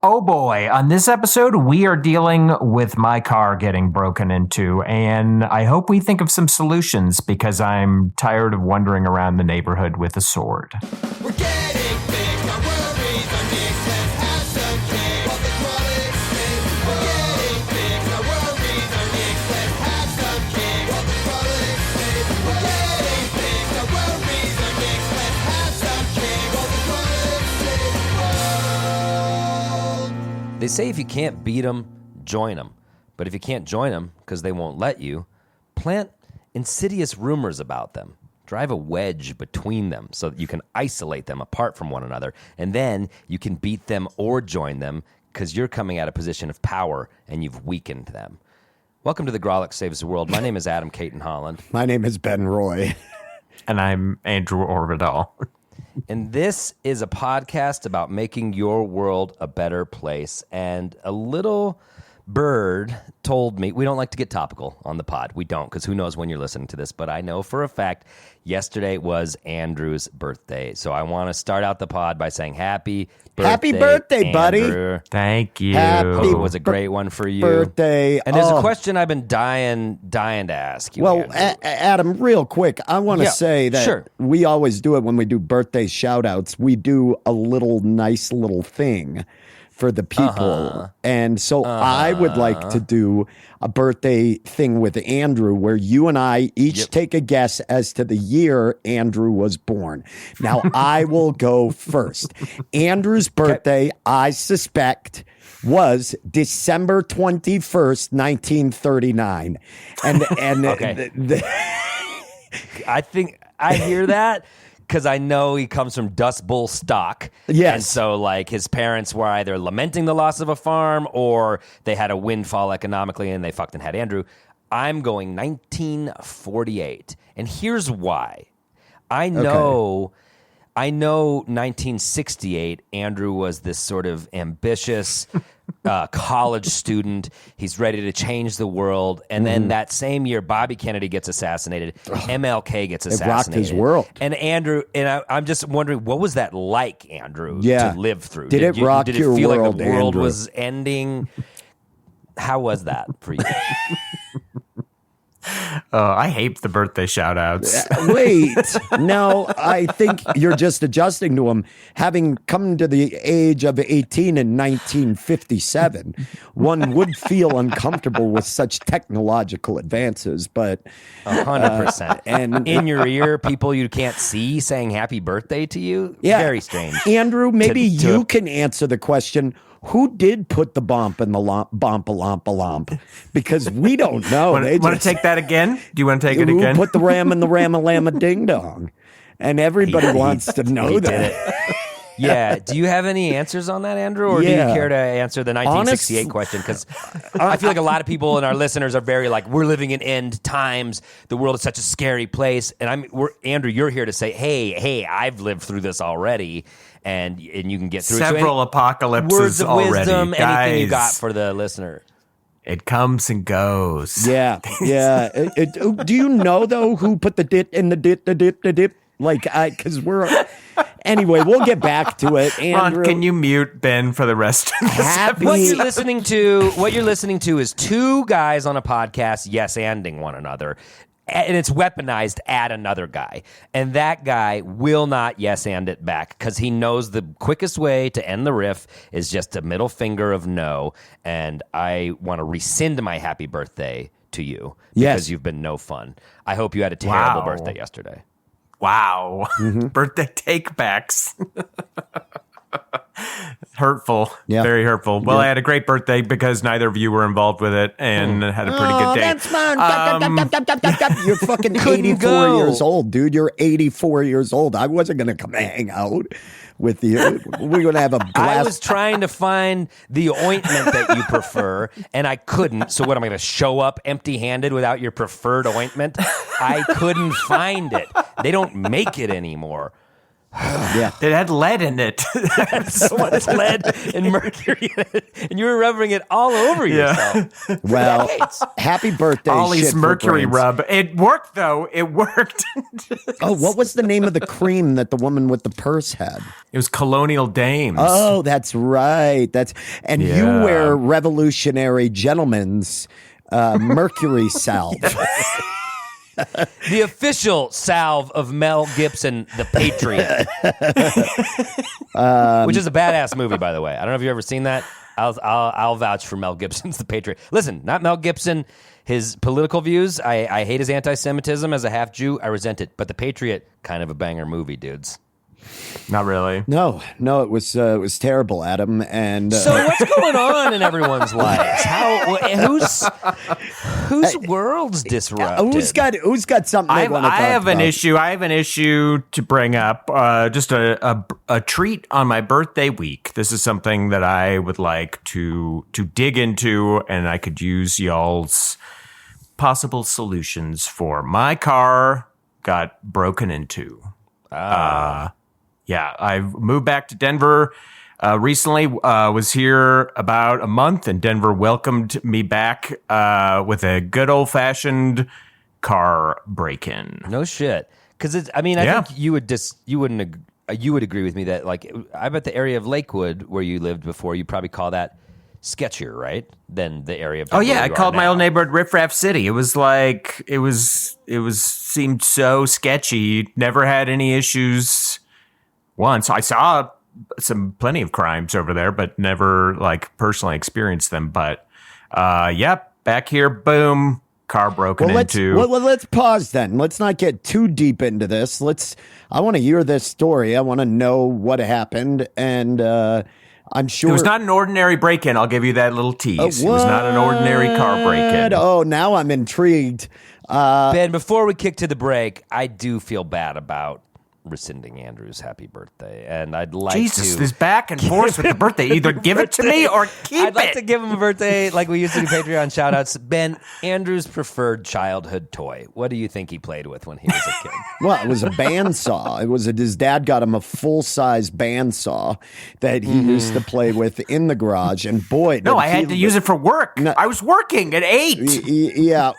Oh boy, on this episode, we are dealing with my car getting broken into, and I hope we think of some solutions because I'm tired of wandering around the neighborhood with a sword. We're getting big, our worries are mixed. Let's have some cake while the frolic sings. We're getting big, our worries are mixed. Let's have some cake while the frolic sings. We're getting big, our worries are mixed. Let's have some cake while the frolic sings. They say if you can't beat them, join them. But if you can't join them because they won't let you, plant insidious rumors about them. Drive a wedge between them so that you can isolate them apart from one another. And then you can beat them or join them because you're coming at a position of power and you've weakened them. Welcome to the Grolic Saves the World. My name is Adam Caton Holland. My name is Ben Roy. And I'm Andrew Orvidal. And this is a podcast about making your world a better place. And a little bird told me, we don't like to get topical on the pod. We don't, because who knows when you're listening to this. But I know for a fact yesterday was Andrew's birthday. So I want to start out the pod by saying happy birthday, buddy. Thank you. Hope it was a great one for you. Birthday. And there's a question I've been dying to ask you. Well, Andrew. Adam, real quick, I want to say that we always do it when we do birthday shout-outs. We do a nice little thing for the people. And so I would like to do a birthday thing with Andrew where you and I each take a guess as to the year Andrew was born. Now, I will go first. Andrew's birthday, I suspect, was December 21st, 1939. And I think I hear that because I know he comes from Dust Bowl stock. Yes. And so, like, his parents were either lamenting the loss of a farm or they had a windfall economically and they fucked and had Andrew. I'm going 1948. And here's why. I know 1968, Andrew was this sort of ambitious college student. He's ready to change the world. And then that same year, Bobby Kennedy gets assassinated. MLK gets assassinated. It rocked his world. And Andrew, I'm just wondering, what was that like, Andrew, to live through? Did it rock did your it feel world, like the world Andrew? was ending? How was that for you? I hate the birthday shout-outs. Wait, no, I think you're just adjusting to him. Having come to the age of 18 in 1957, one would feel uncomfortable with such technological advances, but 100%. And in your ear, people you can't see saying happy birthday to you? Yeah. Very strange. Andrew, maybe you can answer the question. Who did put the bomp in the lomp? Because we don't know. Want to take that again? Do you want to take it again? Who put the ram in the ram-a-llama ding-dong? And everybody wants to know that. Yeah. Do you have any answers on that, Andrew? Or do you care to answer the 1968 question? Because I feel like a lot of people and our listeners are very like, we're living in end times. The world is such a scary place. And Andrew, you're here to say, hey, I've lived through this already. And you can get through several apocalypses words of already. wisdom, Guys, anything you got for the listener. It comes and goes. Yeah. Do you know though who put the dit in the dip? Like, because we're anyway. We'll get back to it. Andrew, Ron, can you mute Ben for the rest of this episode? What you're listening to is two guys on a podcast yes-anding one another. And it's weaponized at another guy. And that guy will not yes-and it back because he knows the quickest way to end the riff is just a middle finger of no. And I want to rescind my happy birthday to you because you've been no fun. I hope you had a terrible birthday yesterday. Wow. Birthday take-backs. Hurtful. Yeah. Very hurtful. Well, I had a great birthday because neither of you were involved with it and had a pretty good day. That's fun. You're fucking 84 years old, dude. You're 84 years old. I wasn't going to come hang out with you. We're going to have a blast. I was trying to find the ointment that you prefer, and I couldn't. So what, am I going to show up empty-handed without your preferred ointment? I couldn't find it. They don't make it anymore. Yeah. It had lead in it. So much lead and mercury in it, and you were rubbing it all over yourself. Well, happy birthday, Ollie's shit for mercury brains. rub. It worked, though. It worked. Oh, what was the name of the cream that the woman with the purse had? It was Colonial Dames. Oh, that's right. And you wear Revolutionary Gentleman's mercury salve. The official salve of Mel Gibson, The Patriot, which is a badass movie, by the way. I don't know if you've ever seen that. I'll vouch for Mel Gibson's The Patriot. Listen, not Mel Gibson, his political views. I hate his anti-Semitism as a half Jew. I resent it. But The Patriot, kind of a banger movie, dudes. Not really. No, it was terrible, Adam. And So what's going on in everyone's lives? Whose world's disrupted? who's got something they want to talk I have an about? issue. I have an issue to bring up. Just a treat on my birthday week. This is something that I would like to dig into, and I could use y'all's possible solutions for. My car got broken into. Yeah, I moved back to Denver recently. Was here about a month, and Denver welcomed me back with a good old-fashioned car break-in. No shit. Because I think you would agree with me that, like, I bet the area of Lakewood where you lived before, you probably call that sketchier, right? Than the area of Oh yeah, where I you called are my now. old neighborhood Riff Raff City. It was like it seemed so sketchy. Never had any issues once. I saw plenty of crimes over there, but never like personally experienced them. But back here, boom, car broken into. Well, let's pause then. Let's not get too deep into this. I want to hear this story. I want to know what happened, and I'm sure It was not an ordinary break-in. I'll give you that little tease. It was not an ordinary car break-in. Oh, now I'm intrigued. Ben, before we kick to the break, I do feel bad about rescinding Andrew's happy birthday, and I'd like Jesus, to. this back and forth with the birthday. Either give it to me or keep I'd like it. to give him a birthday like we used to do Patreon shout-outs. Ben, Andrew's preferred childhood toy. What do you think he played with when he was a kid? Well, it was a bandsaw. His dad got him a full-size bandsaw that he used to play with in the garage, and boy, No, I had to use it for work. I was working at 8. Yeah,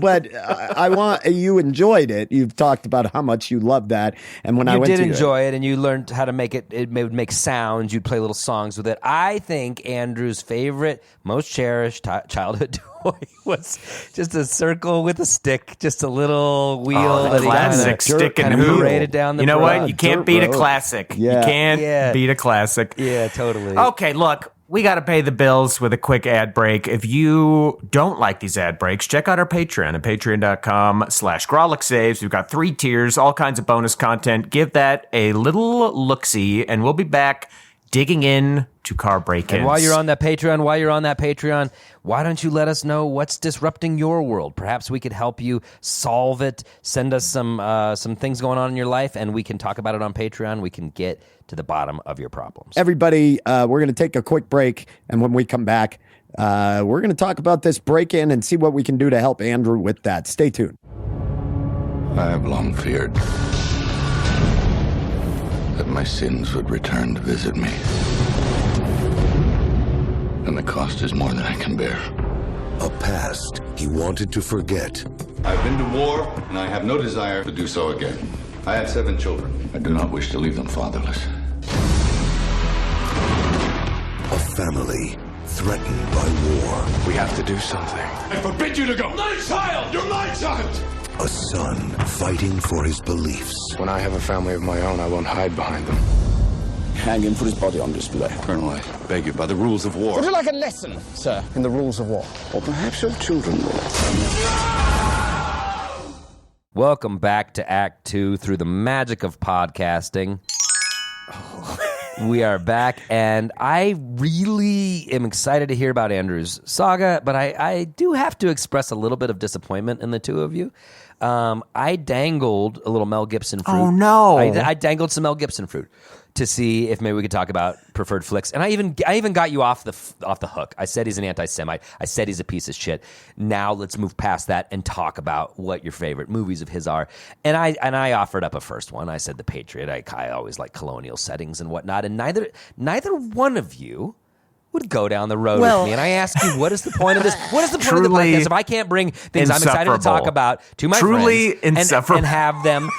but I want you enjoyed it. You've talked about how much you loved that, and when I You went did to enjoy it, and you learned how to make it. It would make sounds. You'd play little songs with it. I think Andrew's favorite, most cherished childhood toy was just a circle with a stick, just a little wheel that he classic stick and wheel wheel. paraded down the. You know road. what? You can't Dirt beat a road. classic. Yeah. You can't Yeah. beat a classic. Yeah, totally. Okay, look, we got to pay the bills with a quick ad break. If you don't like these ad breaks, check out our Patreon at patreon.com/GrawlixSaves. We've got 3 tiers, all kinds of bonus content. Give that a little look-see, and we'll be back digging in to car break-ins. And while you're on that Patreon, why don't you let us know what's disrupting your world? Perhaps we could help you solve it. Send us some things going on in your life, and we can talk about it on Patreon. We can get to the bottom of your problems. everybody, we're going to take a quick break, and when we come back, we're going to talk about this break-in and see what we can do to help Andrew with that. Stay tuned. I have long feared that my sins would return to visit me. And the cost is more than I can bear. A past he wanted to forget. I've been to war, and I have no desire to do so again. I have 7 children. I do not wish to leave them fatherless. A family threatened by war. We have to do something. I forbid you to go! My child! You're my child! A son fighting for his beliefs. When I have a family of my own, I won't hide behind them. Hang him, put his body on display. Colonel, I beg you, by the rules of war. Would you like a lesson, sir, in the rules of war? Or perhaps your children will. Welcome back to Act 2 through the magic of podcasting. We are back, and I really am excited to hear about Andrew's saga, but I do have to express a little bit of disappointment in the two of you. I dangled a little Mel Gibson fruit. Oh, no. I dangled some Mel Gibson fruit to see if maybe we could talk about preferred flicks. And I even got you off the hook. I said he's an anti-Semite. I said he's a piece of shit. Now let's move past that and talk about what your favorite movies of his are. And I offered up a first one. I said The Patriot. I always like colonial settings and whatnot. And neither one of you would go down the road with me. And I ask you, what is the point of this? What is the point of the podcast if I can't bring things I'm excited to talk about to my friends and have them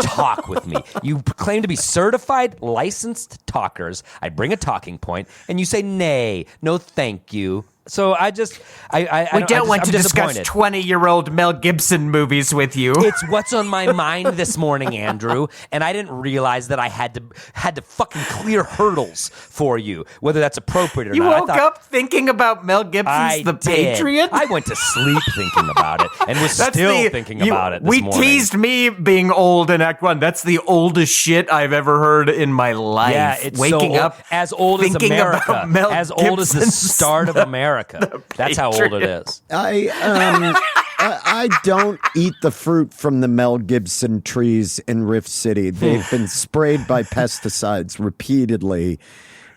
talk with me? You claim to be certified, licensed talkers. I bring a talking point, and you say, nay, no thank you. So I don't want to discuss 20-year-old Mel Gibson movies with you. It's what's on my mind this morning, Andrew, and I didn't realize that I had to fucking clear hurdles for you, whether that's appropriate or not. You woke up thinking about Mel Gibson's The Patriot? I went to sleep thinking about it and was still thinking about it this morning. Teased me being old in Act 1. That's the oldest shit I've ever heard in my life. Yeah, it's waking so up as old as America, as old as the start of America. That's how old it is. I don't eat the fruit from the Mel Gibson trees in Rift City. They've been sprayed by pesticides repeatedly.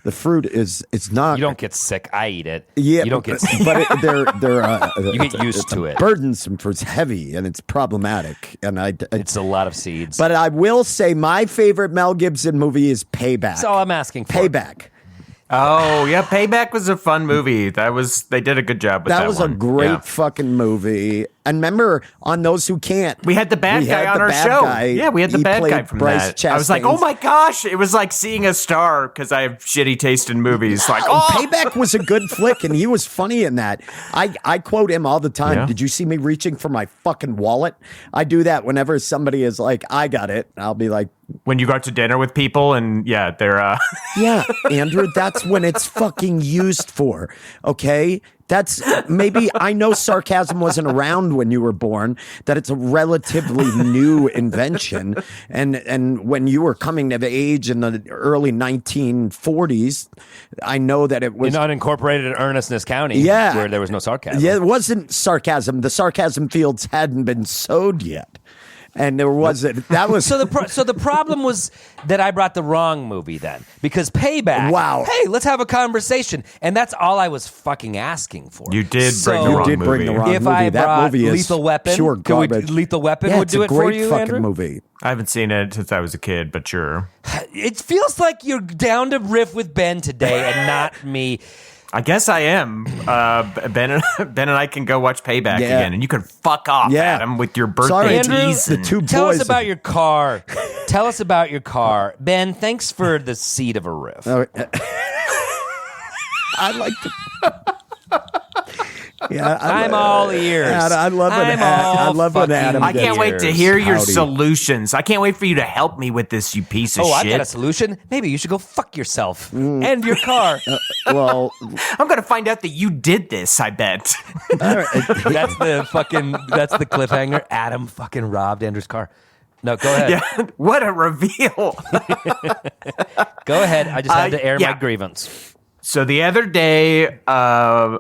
The fruit is not. You don't get sick. I eat it. Yeah, you don't get sick. But they're you get used to it. Burdensome for it's heavy and it's problematic. And it's a lot of seeds. But I will say my favorite Mel Gibson movie is Payback. That's all I'm asking for. Payback. Oh, yeah, Payback was a fun movie. They did a good job with that. That was a great fucking movie. And remember, on Those Who Can't, we had the bad guy on our show. Yeah, we had the bad guy from Bryce that. Chastain's. I was like, oh my gosh, it was like seeing a star because I have shitty taste in movies. Like, Payback was a good flick, and he was funny in that. I quote him all the time. Yeah. Did you see me reaching for my fucking wallet? I do that whenever somebody is like, I got it. I'll be like, when you go out to dinner with people and they're yeah, Andrew, that's when it's fucking used for. Okay. That's maybe I know sarcasm wasn't around when you were born, that it's a relatively new invention. And when you were coming of age in the early 1940s, I know that it was in unincorporated Earnestness County, where there was no sarcasm. Yeah, it wasn't sarcasm. The sarcasm fields hadn't been sowed yet. And there wasn't. That was so the problem was that I brought the wrong movie then, because Payback. Wow. Hey, let's have a conversation, and that's all I was fucking asking for. You did bring the wrong movie. Bring the wrong if movie. I that brought movie is Lethal Weapon, pure garbage. Lethal Weapon would do it for you, it's a great fucking Andrew? movie. I haven't seen it since I was a kid, but sure. It feels like you're down to riff with Ben today and not me. I guess I am. Ben and I can go watch Payback again, and you can fuck off, Adam, with your birthday tease. The two Tell boys. us about your car. Tell us about your car. Ben, thanks for the seed of a riff. I like to. Yeah, I'm all ears. I love when Adam. I can't wait to hear your solutions. I can't wait for you to help me with this, you piece of shit. I've got a solution. Maybe you should go fuck yourself and your car. Well, I'm gonna find out that you did this. I bet. That's the cliffhanger. Adam fucking robbed Andrew's car. No, go ahead. Yeah, what a reveal. Go ahead. I just had to air my grievance. So the other day, I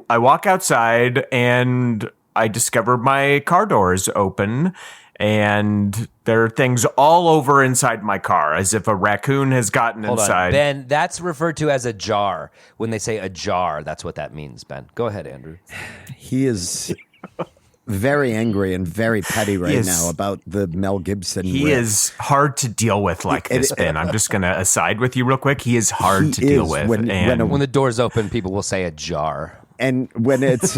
walk outside and I discover my car door is open, and there are things all over inside my car, as if a raccoon has gotten Hold inside. on. Ben, that's referred to as a jar. When they say a jar, that's what that means, Ben. Go ahead, Andrew. He is very angry and very petty right now about the Mel Gibson. He is hard to deal with like this, Ben. I'm just going to aside with you real quick. He is hard to deal with. When the door's open, people will say a jar. And when it's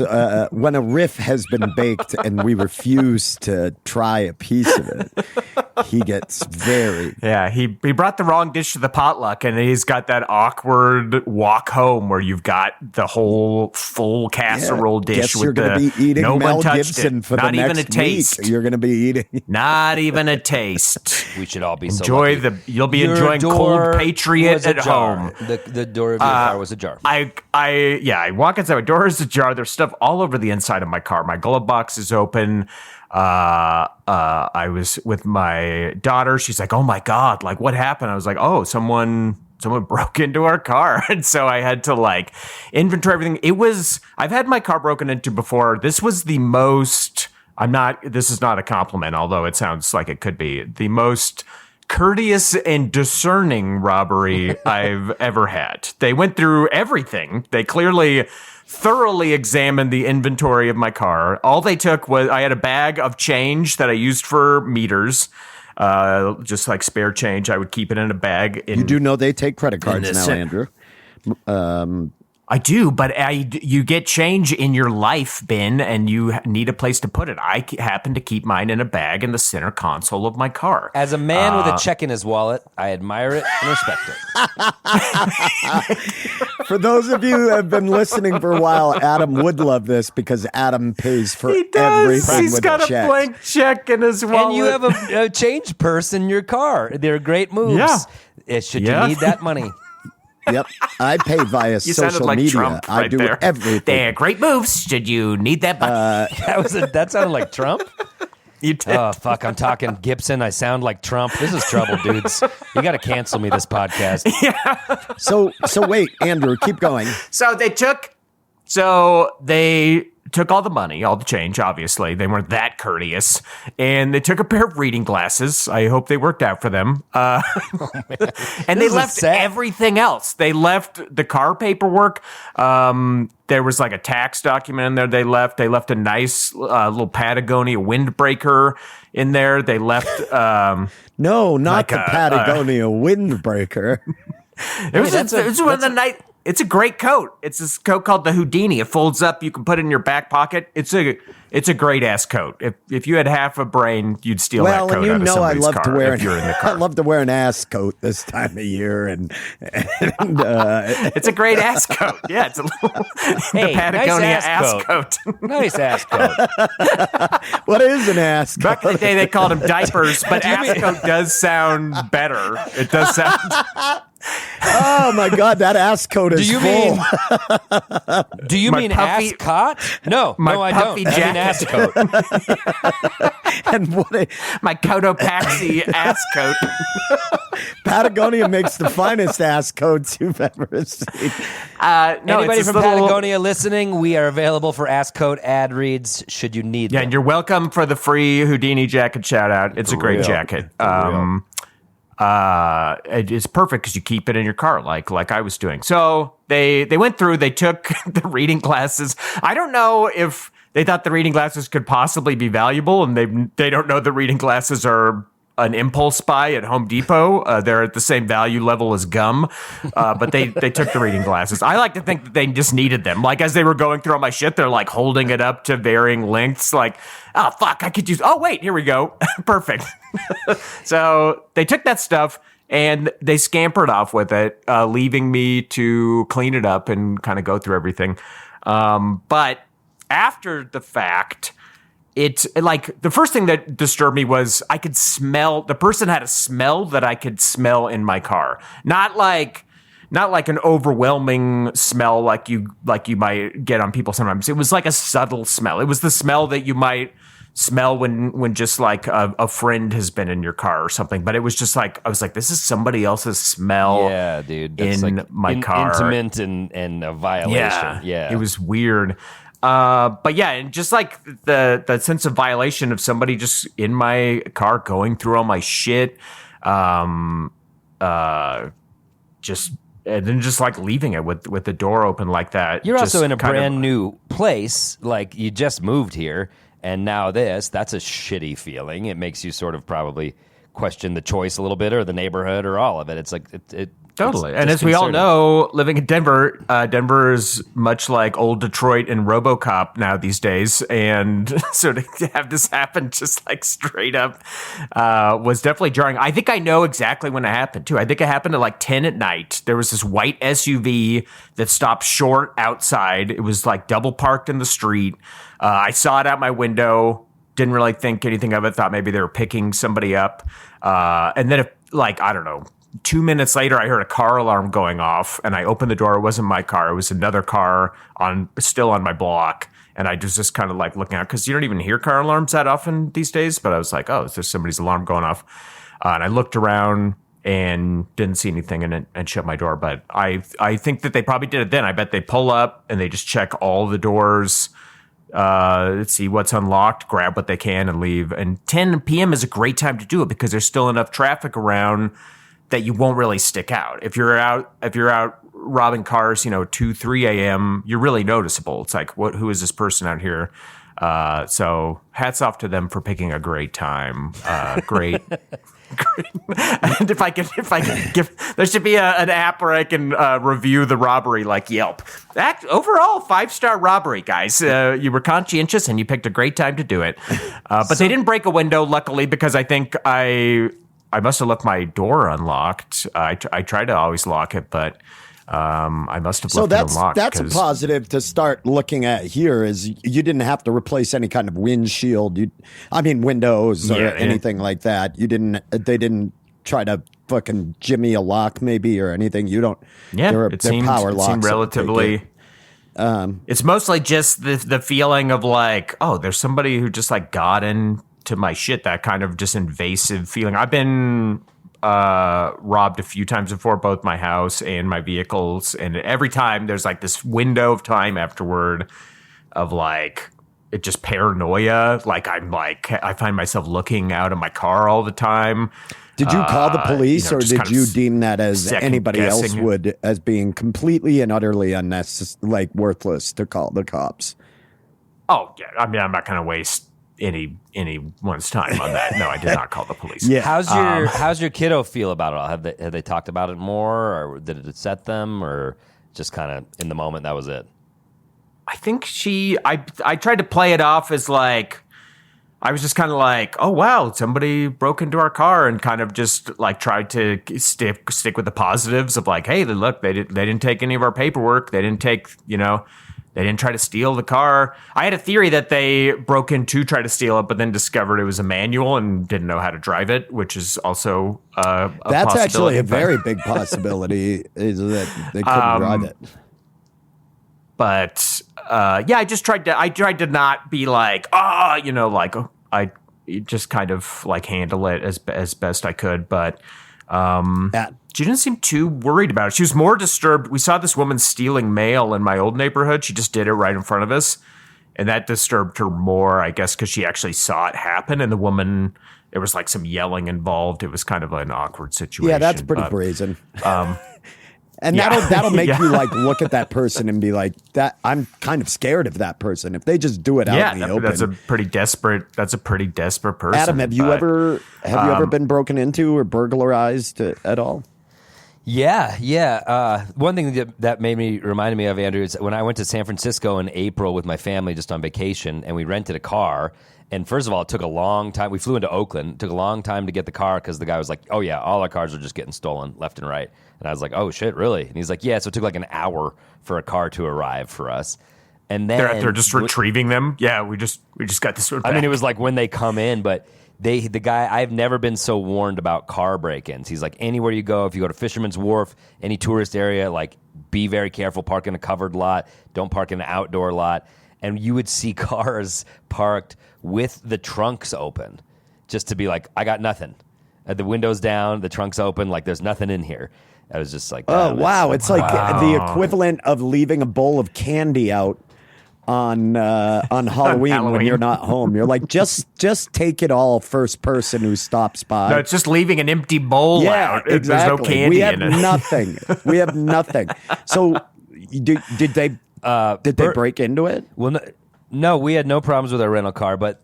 when a riff has been baked and we refuse to try a piece of it, he gets very he brought the wrong dish to the potluck, and he's got that awkward walk home where you've got the whole full casserole dish Guess with you're gonna the be eating no Mel one touched Gibson it. for Not the even next a taste. week. You're going to be eating. Not even a taste. We should all be so enjoy lucky. You'll be Your enjoying door cold Patriot at home. The door of your car was a jar. I walk inside. My door is a jar. There's stuff all over the inside of my car. My glove box is open. I was with my daughter. She's like, "Oh my God, like what happened?" I was like, "Oh, someone broke into our car." And so I had to like inventory everything. I've had my car broken into before. This was the most, this is not a compliment, although it sounds like it could be, the most courteous and discerning robbery I've ever had. They went through everything. They clearly thoroughly examined the inventory of my car. All they took was I had a bag of change that I used for meters, just like spare change. I would keep it in a bag. You do know they take credit cards now, Andrew. I do, but you get change in your life bin, and you need a place to put it. I happen to keep mine in a bag in the center console of my car. As a man with a check in his wallet, I admire it and respect it. For those of you who have been listening for a while, Adam would love this because Adam pays for everything He's with got a check. blank check in his wallet. And you have a change purse in your car. They're great moves. Yeah. Should you need that money? Yep, I pay via You sounded social like media. Trump I right do there. everything. They're great moves. Should you need that money? That sounded like Trump. You did. Oh, fuck. I'm talking Gibson. I sound like Trump. This is trouble, dudes. You got to cancel me this podcast. So wait, Andrew, keep going. So they took all the money, all the change, obviously. They weren't that courteous. And they took a pair of reading glasses. I hope they worked out for them. And they left everything else. They left the car paperwork. There was like a tax document in there they left. They left a nice little Patagonia windbreaker in there. They left... No, not like the Patagonia windbreaker. It's one of the night. It's a great coat. It's this coat called the Houdini. It folds up. You can put it in your back pocket. It's a great ass coat. If you had half a brain, you'd steal that coat and you out of know I somebody's love car to wear if you're in the car. I love to wear an ass coat this time of year, and it's a great ass coat. Yeah, it's a little, the Patagonia nice ass coat. Nice ass coat. What is an ass coat? Back in the day, they called them diapers, but ass coat does sound better. It does sound. Oh my God, that ass coat is full. Do you mean puffy- ass cot? No, I don't. puffy I mean ass coat. And my Cotopaxi ass coat. Patagonia makes the finest ass coats you've ever seen. No, Anybody it's from this little, Patagonia listening, we are available for ass coat ad reads should you need Yeah, them. and you're welcome for the free Houdini jacket shout out. It's a great jacket. It's perfect because you keep it in your car like I was doing. So they went through, they took the reading glasses. I don't know if they thought the reading glasses could possibly be valuable, and they don't know the reading glasses are an impulse buy at Home Depot. They're at the same value level as gum, but they took the reading glasses. I like to think that they just needed them. Like as they were going through all my shit, they're like holding it up to varying lengths. Like, oh fuck, I could use. Oh wait, here we go, perfect. So they took that stuff and they scampered off with it, leaving me to clean it up and kind of go through everything. But after the fact, it's like the first thing that disturbed me was I could smell, the person had a smell that I could smell in my car. Not like an overwhelming smell like you might get on people sometimes. It was like a subtle smell. It was the smell that you might smell when just like a friend has been in your car or something. But it was just like, I was like, this is somebody else's smell. Yeah, dude. That's in like my car. Intimate and a violation. Yeah. It was weird. But yeah, and just like the sense of violation of somebody just in my car going through all my shit, just and then just like leaving it with the door open like that. You're just also in a kind of- brand new place. Like you just moved here, and now that's a shitty feeling. It makes you sort of probably question the choice a little bit, or the neighborhood, or all of it. It's like it Totally. And as we all know, living in Denver, Denver is much like old Detroit and RoboCop now these days. And so to have this happen just like straight up was definitely jarring. I think I know exactly when it happened, too. I think it happened at like 10 at night. There was this white SUV that stopped short outside. It was like double parked in the street. I saw it out my window. Didn't really think anything of it. Thought maybe they were picking somebody up. And then, I don't know, 2 minutes later, I heard a car alarm going off, and I opened the door. It wasn't my car. It was another car still on my block. And I was just kind of like looking out because you don't even hear car alarms that often these days. But I was like, oh, is there somebody's alarm going off? And I looked around and didn't see anything and shut my door. But I think that they probably did it then. I bet they pull up and they just check all the doors let's see what's unlocked, grab what they can, and leave. And 10 p.m. is a great time to do it because there's still enough traffic around that you won't really stick out. If you're out robbing cars, 2, 3 a.m., you're really noticeable. It's like, who is this person out here? So hats off to them for picking a great time. Great. And if I can give, there should be an app where I can review the robbery like Yelp. Overall, 5-star robbery, guys. You were conscientious and you picked a great time to do it. But they didn't break a window, luckily, because I think I must have left my door unlocked. I try to always lock it, but I must have left it unlocked. That's a positive to start looking at here. Is you didn't have to replace any kind of windshield. Windows or anything like that. They didn't try to fucking jimmy a lock maybe or anything. You don't. Yeah, they're power locks. It seemed relatively. It's mostly just the feeling of like, oh, there's somebody who just like got into my shit. That kind of just invasive feeling. I've been robbed a few times before, both my house and my vehicles, and every time there's like this window of time afterward of like it just paranoia. Like I find myself looking out of my car all the time. Did you call the police, or did you deem that as anybody else would, as being completely and utterly unnecessary, like worthless to call the cops? Oh yeah, I'm not going to waste anyone's time on that. No, I did not call the police. Yeah. How's your kiddo feel about it all? Have they talked about it more, or did it upset them, or just kind of in the moment that was it? I think I tried to play it off as like, I was just kind of like, oh wow, somebody broke into our car, and kind of just like tried to stick with the positives of like, hey, look, they didn't take any of our paperwork. They didn't take, they didn't try to steal the car. I had a theory that they broke in to try to steal it, but then discovered it was a manual and didn't know how to drive it, which is also a that's possibility. Actually a very big possibility is that they couldn't drive it. But I just tried to not be like, I just kind of like handle it as best I could. But she didn't seem too worried about it. She was more disturbed. We saw this woman stealing mail in my old neighborhood. She just did it right in front of us. And that disturbed her more, I guess, because she actually saw it happen. And the woman, there was like some yelling involved. It was kind of an awkward situation. Yeah, that's pretty brazen. And that'll make you like look at that person and be like, that I'm kind of scared of that person. If they just do it out in the open. That's a pretty desperate person. Adam, have you ever been broken into or burglarized at all? Yeah. One thing that reminded me of, Andrew, is when I went to San Francisco in April with my family just on vacation, and we rented a car. And first of all, it took a long time. We flew into Oakland. It took a long time to get the car because the guy was like, oh, yeah, all our cars are just getting stolen left and right. And I was like, oh, shit, really? And he's like, yeah, so it took like an hour for a car to arrive for us. And then they're just retrieving them. Yeah, we just got this one back. I mean, it was like when they come in, but the guy, I've never been so warned about car break-ins. He's like, anywhere you go, if you go to Fisherman's Wharf, any tourist area, like be very careful, park in a covered lot, don't park in an outdoor lot. And you would see cars parked with the trunks open just to be like, I got nothing. The windows down, the trunks open, like there's nothing in here. I was just like, oh, wow. It's like the equivalent of leaving a bowl of candy out on Halloween when you're not home. You're like, just take it all, first person who stops by. No, it's just leaving an empty bowl out. Exactly. There's no candy in it. Nothing. We have nothing. So did they break into it? Well, no, we had no problems with our rental car, but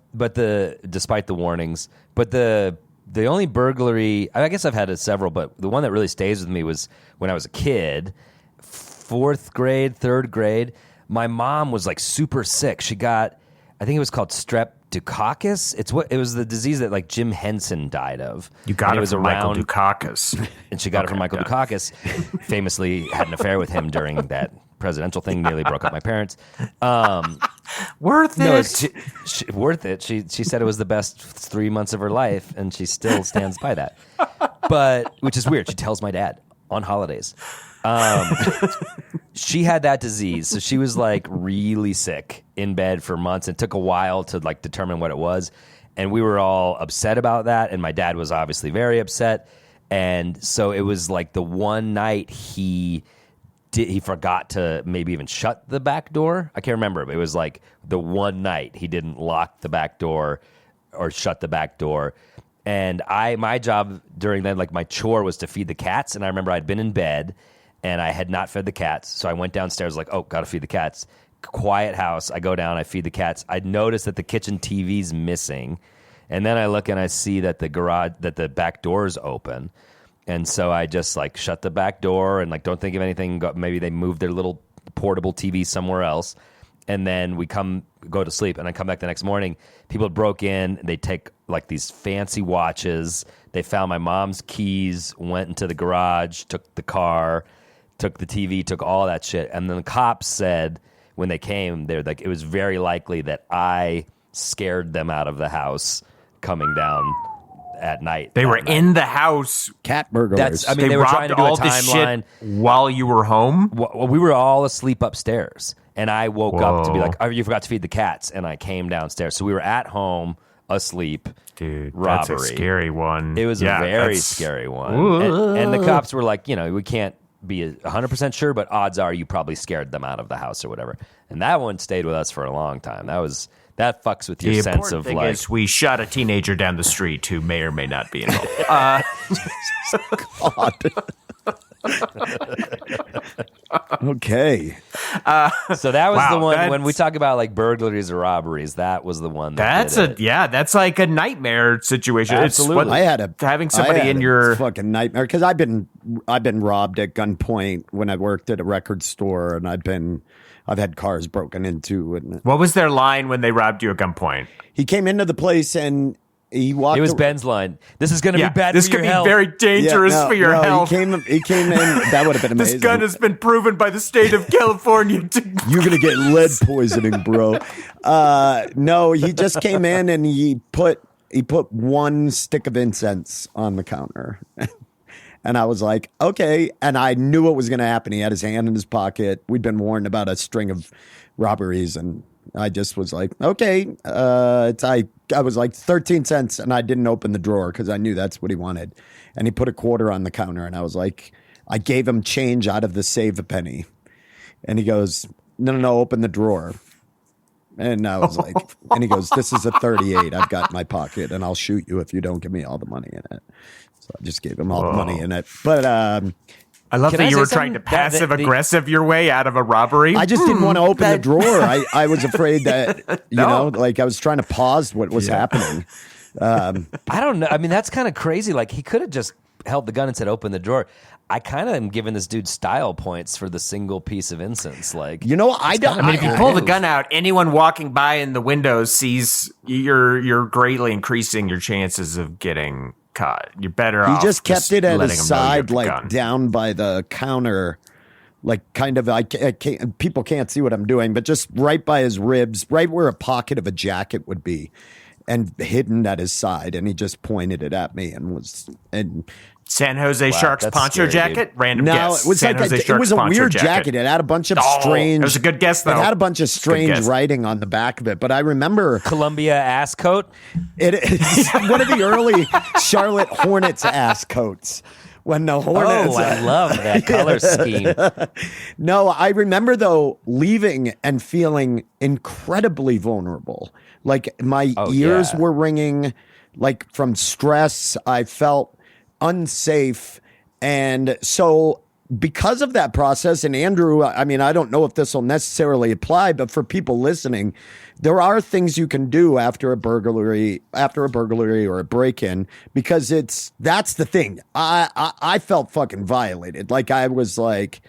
despite the warnings, but the only burglary, I guess I've had several, but the one that really stays with me was when I was a kid, 4th grade, 3rd grade. My mom was like super sick. She got, I think it was called streptococcus. It was the disease that like Jim Henson died of. You got it from Michael Dukakis. And she got it from Michael Dukakis. Famously had an affair with him during that presidential thing, nearly broke up my parents. Worth it. Worth it. She said it was the best 3 months of her life, and she still stands by that. But which is weird. She tells my dad on holidays. She had that disease, so she was like really sick in bed for months. It took a while to like determine what it was, and we were all upset about that. And my dad was obviously very upset. And so it was like the one night he he forgot to maybe even shut the back door. I can't remember, but it was like the one night he didn't lock the back door or shut the back door. And my job during that, like my chore was to feed the cats. And I remember I'd been in bed and I had not fed the cats. So I went downstairs like, oh, got to feed the cats. Quiet house. I go down, I feed the cats. I notice that the kitchen TV's missing. And then I look and I see that the back door's open. And so I just like shut the back door and like don't think of anything. Maybe they moved their little portable TV somewhere else. And then we go to sleep, and I come back the next morning. People broke in. They take like these fancy watches. They found my mom's keys, went into the garage, took the car, took the TV, took all that shit. And then the cops said when they came, they're like, it was very likely that I scared them out of the house coming down at night. They were in the house. Cat burglars. They were robbed trying to do a all this timeline shit while you were home. Well, we were all asleep upstairs, and I woke up to be like, "Oh, you forgot to feed the cats," and I came downstairs. So we were at home, asleep. Dude, robbery. that's a scary one. It was a very scary one. And the cops were like, we can't be 100% sure, but odds are you probably scared them out of the house or whatever. And that one stayed with us for a long time. That fucks with your sense of thing like. is we shot a teenager down the street who may or may not be involved. Okay. So that was Wow, the one when we talk about like burglaries or robberies. That was the one. That's like a nightmare situation. Absolutely. Having somebody in your fucking nightmare because I've been robbed at gunpoint when I worked at a record store, and I've had cars broken into. And what was their line when they robbed you at gunpoint? he came into the place and he walked. It was Ben's line. This is going to be bad. This for could your be health. very dangerous for your health. He came in. That would have been amazing. This gun has been proven by the state of California to. You're gonna get lead poisoning, bro. No, he just came in and he put one stick of incense on the counter. And I was like, okay. And I knew what was going to happen. He had his hand in his pocket. We'd been warned about a string of robberies. And I just was like, okay. I was like 13 cents. And I didn't open the drawer because I knew that's what he wanted. And he put a quarter on the counter. And I was like, I gave him change out of the save a penny. And he goes, no, open the drawer. And I was like, and he goes, this is a 38 I've got in my pocket. And I'll shoot you if you don't give me all the money in it. So I just gave him all the money in it. But I love that you were trying to passive aggressive your way out of a robbery. I just didn't want to open the drawer. I was afraid that, like I was trying to pause what was happening. I don't know. I mean, that's kind of crazy. Like he could have just held the gun and said, open the drawer. I kind of am giving this dude style points for the single piece of incense. Like, I don't. I mean, if you pull the gun out, anyone walking by in the window sees you're greatly increasing your chances of getting caught. You're better off. He just kept it at his side, like gun. down by the counter, like kind of. I can't. People can't see what I'm doing, but just right by his ribs, right where a pocket of a jacket would be, and hidden at his side. And he just pointed it at me and was San Jose Sharks poncho scary, jacket. Dude. Random No, guess. it was San like Jose it Sharks was a poncho weird jacket. It had a bunch of strange. It was a good guess though. It had a bunch of strange writing on the back of it, but I remember Columbia ass coat. it's one of the early Charlotte Hornets ass coats. When the Hornets, Oh, I love that color scheme. No, I remember though leaving and feeling incredibly vulnerable. Like my ears were ringing, like from stress. I felt unsafe. And so because of that process, and Andrew, I mean, I don't know if this will necessarily apply, but for people listening, there are things you can do after a burglary or a break-in, because that's the thing. I felt fucking violated. Like I was like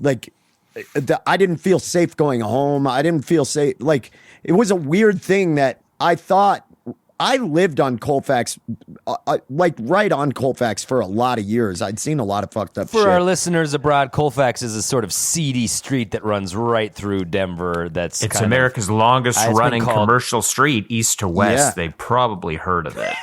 I didn't feel safe going home. I didn't feel safe. Like it was a weird thing that I thought. I lived on Colfax, like right on Colfax for a lot of years. I'd seen a lot of fucked up shit. For our listeners abroad, Colfax is a sort of seedy street that runs right through Denver. It's America's longest running commercial street, east to west. Yeah. They probably heard of it.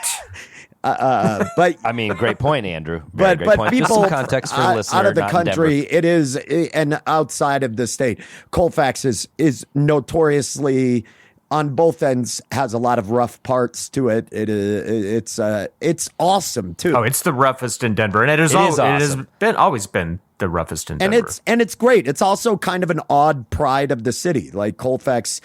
But I mean, great point, Andrew. But great point. people Just some context for the listener out of the not in country, Denver. it is, and outside of the state, Colfax is notoriously on both ends has a lot of rough parts to it. It's awesome too. Oh, it's the roughest in Denver, and it has It is always awesome. been the roughest in and Denver. it's great. It's also kind of an odd pride of the city. Like Colfax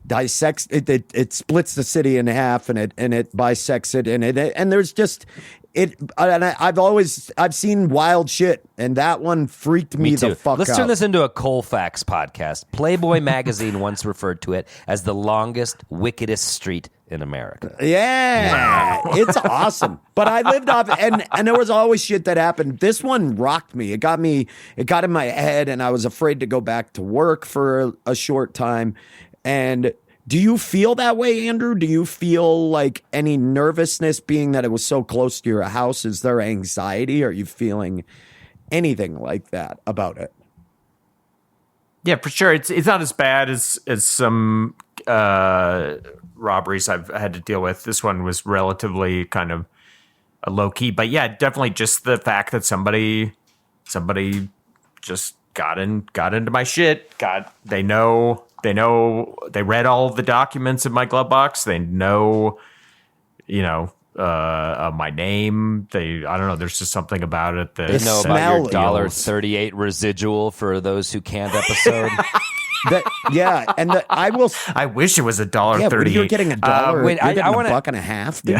dissects it, it splits the city in half, and it bisects it, and there's just it. And I've seen wild shit, and that one freaked me the fuck out. Let's turn this into a Colfax podcast. Playboy magazine once referred to it as the longest, wickedest street in America. Yeah, it's awesome. But I lived off, and there was always shit that happened. This one rocked me. It got in my head, and I was afraid to go back to work for a short time. And do you feel that way, Andrew? Do you feel like any nervousness being that it was so close to your house? Is there anxiety? Are you feeling anything like that about it? Yeah, for sure. It's not as bad as some robberies I've had to deal with. This one was relatively kind of a low key, but yeah, definitely just the fact that somebody just got into my shit. They read all the documents in my glove box. They know, my name. I don't know. There's just something about it that They know about your feels- $1.38 residual for those who can't episode. I wish it was $1.38. Yeah, but you're getting $1. wait, you're getting I wanna- a buck and a half, dude.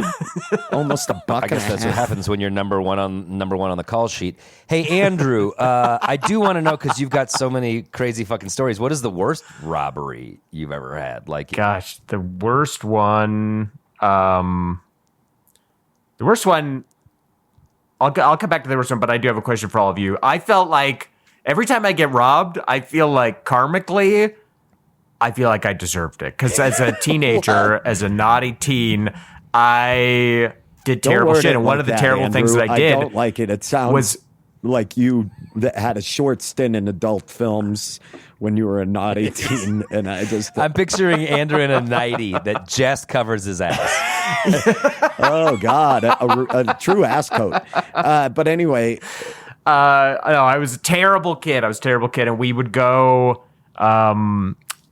Almost a buck I guess and a that's half. what happens when you're number one on the call sheet. Hey, Andrew, I do want to know, because you've got so many crazy fucking stories. What is the worst robbery you've ever had? Like, Gosh, the worst one. I'll come back to the worst one, but I do have a question for all of you. I felt like every time I get robbed, I feel like karmically, I feel like I deserved it. Because as a teenager, as a naughty teen, I did Don't terrible word shit. it And one like of the that, terrible things Andrew. that I did don't like it. It sounds was like you that had a short stint in adult films when you were a naughty teen, and I'm picturing Andrew in a nightie that just covers his ass. oh god, a true ass coat. But anyway, I was a terrible kid. And we would go.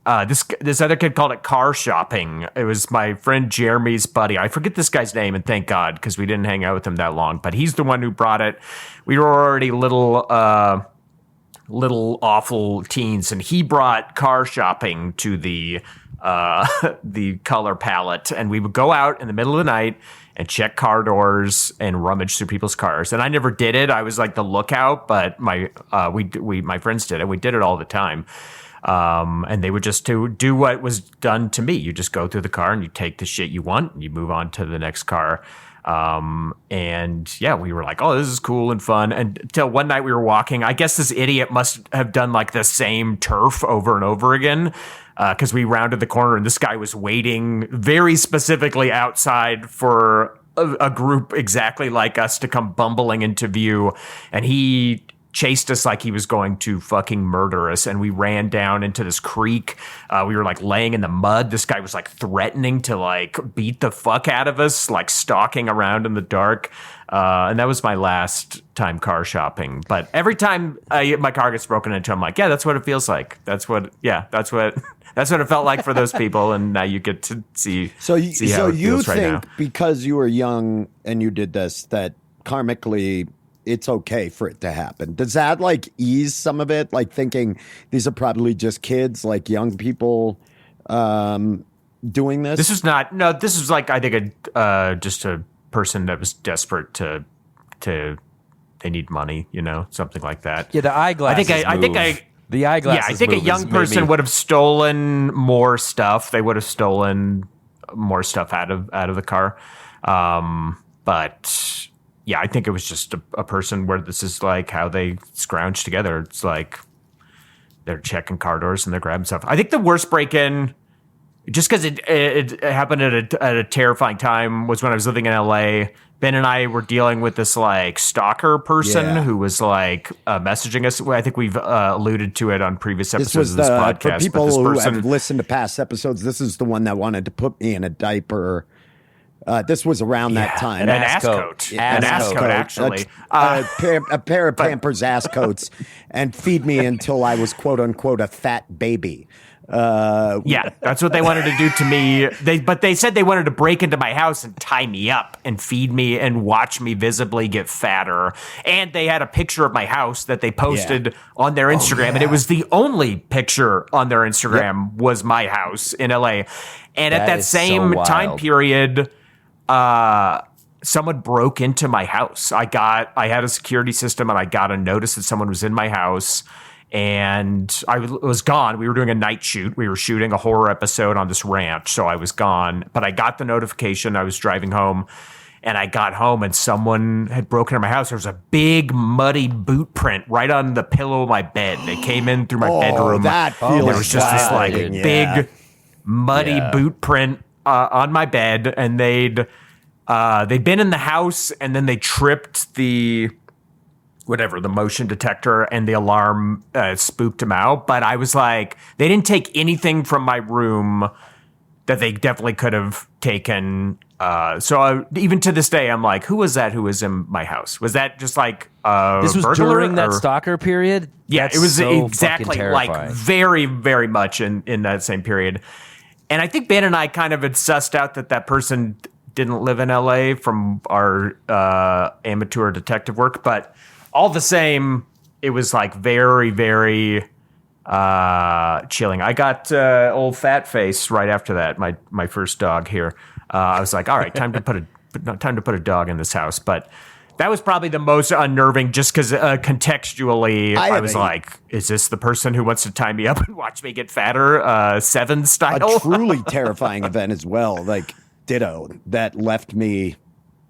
This other kid called it car shopping. It was my friend Jeremy's buddy. I forget this guy's name, and thank God, because we didn't hang out with him that long. But he's the one who brought it. We were already little awful teens, and he brought car shopping to the color palette, and we would go out in the middle of the night and check car doors and rummage through people's cars. And I never did it. I was like the lookout, but my friends did it. We did it all the time. And they would just do what was done to me. You just go through the car and you take the shit you want and you move on to the next car. And yeah, we were like, oh, this is cool and fun. Until one night we were walking. I guess this idiot must have done like the same turf over and over again. Because we rounded the corner and this guy was waiting very specifically outside for a group exactly like us to come bumbling into view. And he chased us like he was going to fucking murder us, and we ran down into this creek. We were like laying in the mud. This guy was like threatening to like beat the fuck out of us, like stalking around in the dark. And that was my last time car shopping. But every time my car gets broken into, I'm like, yeah, that's what it feels like. That's what it felt like for those people. And now you get to see. So you think right now. Because you were young and you did this, that karmically it's okay for it to happen. Does that like ease some of it? Like thinking these are probably just kids, like young people doing this? This is not. No, this is like, I think just a person that was desperate to they need money, something like that. Yeah, the eyeglasses. The eyeglasses. Yeah, I think a young person would have stolen more stuff. They would have stolen more stuff out of the car. But yeah, I think it was just a person where this is like how they scrounge together. It's like they're checking car doors and they're grabbing stuff. I think the worst break-in, just because it happened at a terrifying time, was when I was living in LA. Ben and I were dealing with this like stalker person who was like messaging us. I think we've alluded to it on previous episodes of this podcast. For people who have listened to past episodes, this is the one that wanted to put me in a diaper. This was around that time. An ass coat. An ass coat, actually. A pair of Pampers ass coats, and feed me until I was, quote unquote, a fat baby. Yeah, that's what they wanted to do to me. But they said they wanted to break into my house and tie me up and feed me and watch me visibly get fatter. And they had a picture of my house that they posted on their Instagram, and it was the only picture on their Instagram was my house in LA. And at that same time period, someone broke into my house. I had a security system, and I got a notice that someone was in my house. And I was gone. We were doing a night shoot. We were shooting a horror episode on this ranch, so I was gone. But I got the notification. I was driving home, and I got home, and someone had broken into my house. There was a big, muddy boot print right on the pillow of my bed. They came in through my bedroom. That feels there was just this like big, muddy boot print on my bed, and they'd been in the house, and then they tripped the motion detector, and the alarm spooked them out. But I was like, they didn't take anything from my room that they definitely could have taken. Even to this day, I'm like, who was that who was in my house? Was that just like this was burglar, during that stalker period? Yeah, That's it was so exactly fucking like terrifying. very, very much in that same period. And I think Ben and I kind of had sussed out that person didn't live in LA from our amateur detective work, but all the same, it was like very, very chilling. I got old Fat Face right after that. My first dog here. I was like, all right, time to put a dog in this house. But that was probably the most unnerving, just because contextually, I was like, is this the person who wants to tie me up and watch me get fatter, Seven style? A truly terrifying event as well. Like ditto, that left me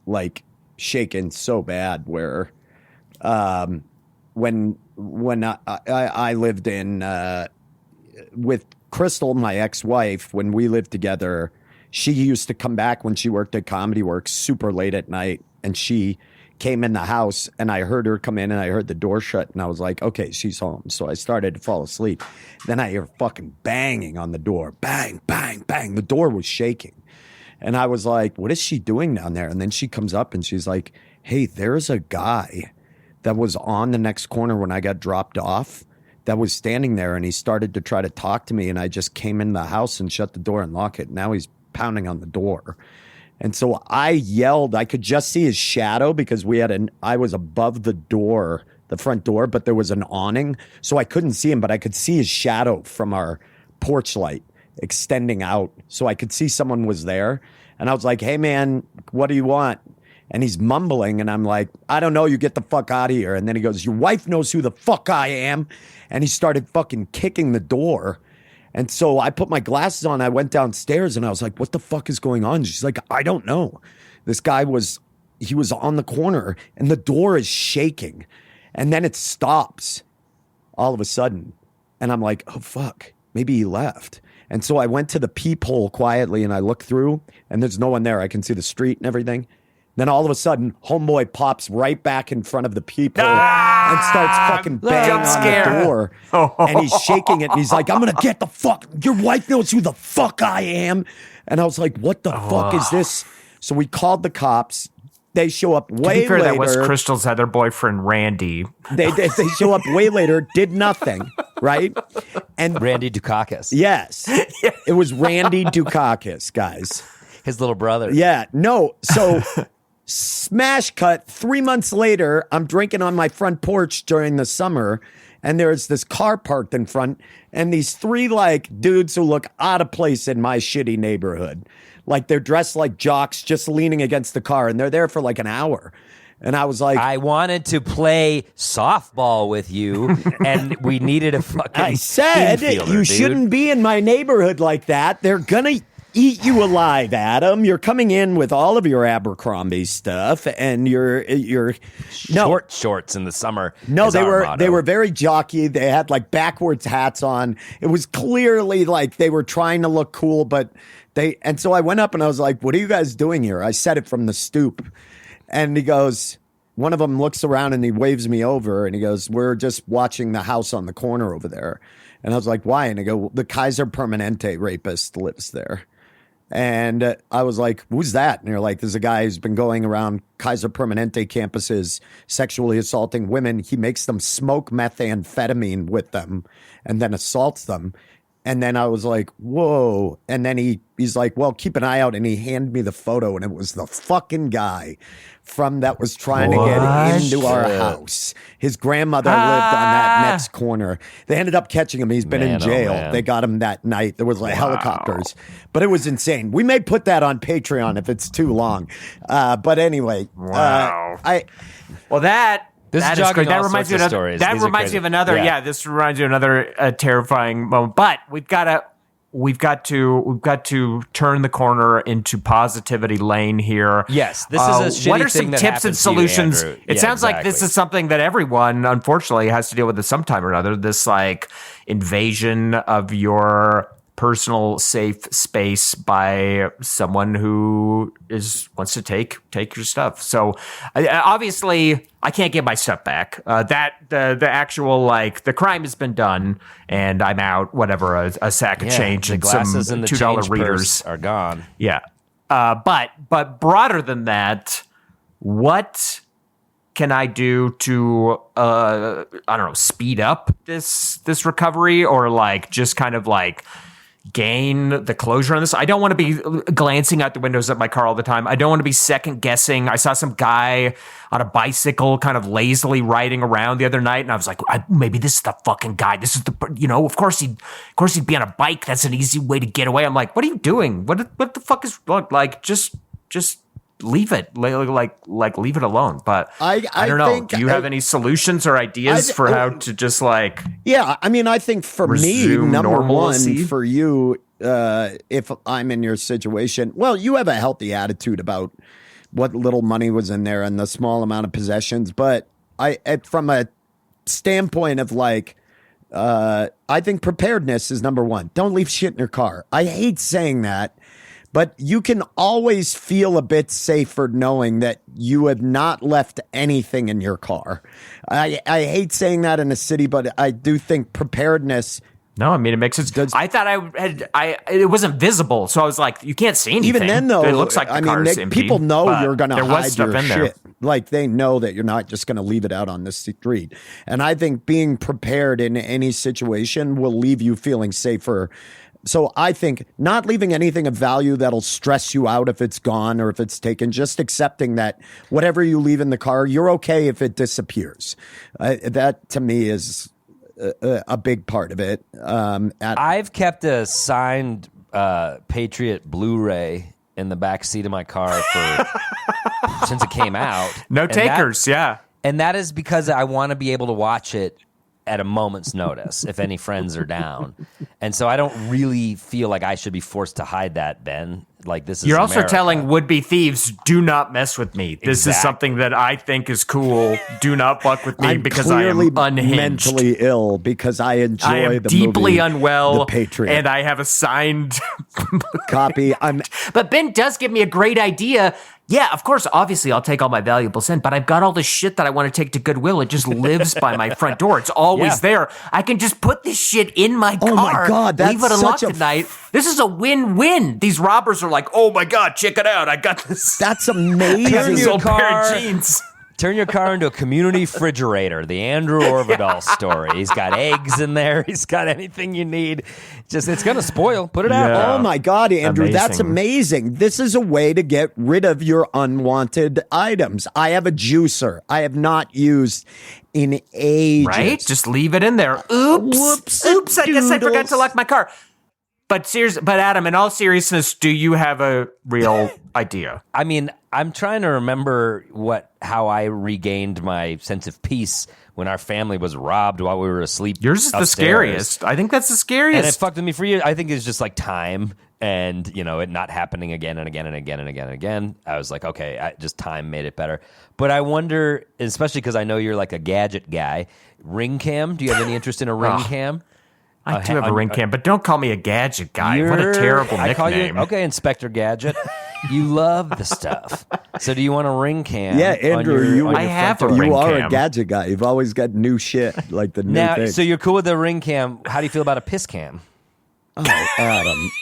like shaken so bad. Where when I lived in with Crystal, my ex-wife, when we lived together, she used to come back when she worked at Comedy Works super late at night, and she came in the house, and I heard her come in, and I heard the door shut, and I was like, okay, she's home. So I started to fall asleep. Then I hear fucking banging on the door. Bang, bang, bang. The door was shaking. And I was like, what is she doing down there? And then she comes up, and she's like, hey, there's a guy that was on the next corner when I got dropped off that was standing there, and he started to try to talk to me, and I just came in the house and shut the door and locked it. Now he's pounding on the door. And so I yelled. I could just see his shadow because I was above the door, the front door, but there was an awning, so I couldn't see him, but I could see his shadow from our porch light extending out, so I could see someone was there. And I was like, hey man, what do you want? And he's mumbling, and I'm like, I don't know, you get the fuck out of here. And then he goes, your wife knows who the fuck I am. And he started fucking kicking the door. And so I put my glasses on, I went downstairs, and I was like, what the fuck is going on? She's like, I don't know. This guy was on the corner, and the door is shaking. And then it stops all of a sudden. And I'm like, oh fuck, maybe he left. And so I went to the peephole quietly, and I looked through, and there's no one there. I can see the street and everything. Then all of a sudden, homeboy pops right back in front of the peephole and starts fucking banging on the door. And he's shaking it, and he's like, I'm going to get the fuck. Your wife knows who the fuck I am. And I was like, what the fuck is this? So we called the cops. They show up way to be fair, later. That was Crystal's other boyfriend, Randy. They show up way later, did nothing, right? And Randy Dukakis. Yes. It was Randy Dukakis, guys. His little brother. Yeah. No. So smash cut. 3 months later, I'm drinking on my front porch during the summer, and there's this car parked in front, and these three like dudes who look out of place in my shitty neighborhood. Like they're dressed like jocks, just leaning against the car, and they're there for like an hour. And I was like, I wanted to play softball with you, and we needed a fucking I said, infielder, you dude. shouldn't be in my neighborhood like that. They're gonna eat you alive, Adam. You're coming in with all of your Abercrombie stuff, and you're short shorts in the summer. No, is they our were motto. they were very jockey. They had like backwards hats on. It was clearly like they were trying to look cool, but and so I went up and I was like, "What are you guys doing here?" I said it from the stoop, and he goes. One of them looks around and he waves me over and he goes, "We're just watching the house on the corner over there." And I was like, "Why?" And he go, "The Kaiser Permanente rapist lives there." And I was like, "Who's that?" And they're like, "There's a guy who's been going around Kaiser Permanente campuses, sexually assaulting women. He makes them smoke methamphetamine with them and then assaults them." And then I was like, whoa. And then he's like, well, keep an eye out. And he handed me the photo, and it was the fucking guy that was trying to get into our house. His grandmother lived on that next corner. They ended up catching him. He's been in jail. They got him that night. There was like helicopters, but it was insane. We may put that on Patreon if it's too long. But anyway, This that is great. That reminds me of another. Yeah. This reminds me of another terrifying moment. But we've got to turn the corner into positivity lane here. Yes, this is a shitty what are thing some that tips and happens to you, solutions? Andrew. It Yeah, sounds like this exactly. is something that everyone, unfortunately, has to deal with at some time or another. This like invasion of your personal safe space by someone who wants to take your stuff. So obviously I can't get my stuff back. That the actual like the crime has been done and I'm out. Whatever, a sack of change the and some glasses and the $2 change readers purse are gone. Yeah, but broader than that, what can I do to I don't know, speed up this recovery or like just kind of like gain the closure on this? I don't want to be glancing out the windows of my car all the time. I don't want to be second guessing. I saw some guy on a bicycle kind of lazily riding around the other night, and I was like, maybe this is the fucking guy. This is of course he'd be on a bike. That's an easy way to get away. I'm like, what are you doing? What the fuck is like? Just leave it, like leave it alone. But I don't know. Do you have any solutions or ideas for how to just like? Yeah, I mean, I think for me, number normalcy? one, for you, if I'm in your situation, well, you have a healthy attitude about what little money was in there and the small amount of possessions. But from a standpoint of like, I think preparedness is number one. Don't leave shit in your car. I hate saying that. But you can always feel a bit safer knowing that you have not left anything in your car. I hate saying that in a city, but I do think preparedness. No, I mean, it makes sense. I thought it wasn't visible, so I was like, you can't see anything. Even then, though, it looks like the car's empty, people know you're going to hide your in shit. there. Like they know that you're not just going to leave it out on the street. And I think being prepared in any situation will leave you feeling safer. So I think not leaving anything of value that'll stress you out if it's gone or if it's taken, just accepting that whatever you leave in the car, you're okay if it disappears. That to me is a big part of it. I've kept a signed Patriot Blu-ray in the back seat of my car since it came out. No takers, yeah. And that is because I want to be able to watch it at a moment's notice if any friends are down. And so I don't really feel like I should be forced to hide that, Ben. Like this is You're also America. telling would-be thieves, do not mess with me. This is something that I think is cool. Do not fuck with me I'm because I am unhinged. Mentally ill because I enjoy I am the deeply movie, unwell, The Patriot. and I have a signed copy. But Ben does give me a great idea. Yeah, of course, obviously I'll take all my valuables in, but I've got all this shit that I want to take to Goodwill. It just lives by my front door. It's always there. I can just put this shit in my car. Oh my God, that's leave it unlocked such at night. This is a win-win. These robbers are like, oh my God, check it out. I got this. That's amazing. This old pair of jeans. Turn your car into a community refrigerator. The Andrew Orvidal story. He's got eggs in there. He's got anything you need. Just it's gonna spoil. Put it out. Oh my God, Andrew, that's amazing. This is a way to get rid of your unwanted items. I have a juicer. I have not used in ages. Right? Just leave it in there. Oops. Oops. I guess I forgot to lock my car. But Adam, in all seriousness, do you have a real idea? I mean, I'm trying to remember how I regained my sense of peace when our family was robbed while we were asleep. Yours is upstairs. the scariest. I think that's the scariest. And it fucked with me for years. I think it's just like time and, it not happening again and again and again and again and again. I was like, okay, just time made it better. But I wonder, especially because I know you're like a gadget guy, ring cam. Do you have any interest in a ring cam? I do have a ring cam, but don't call me a gadget guy. What a terrible nickname. I call you, okay, Inspector Gadget. You love the stuff. So do you want a ring cam? Yeah, Andrew, I have a ring cam. You are a gadget guy. You've always got new shit, like the new thing. So you're cool with the ring cam. How do you feel about a piss cam? Oh,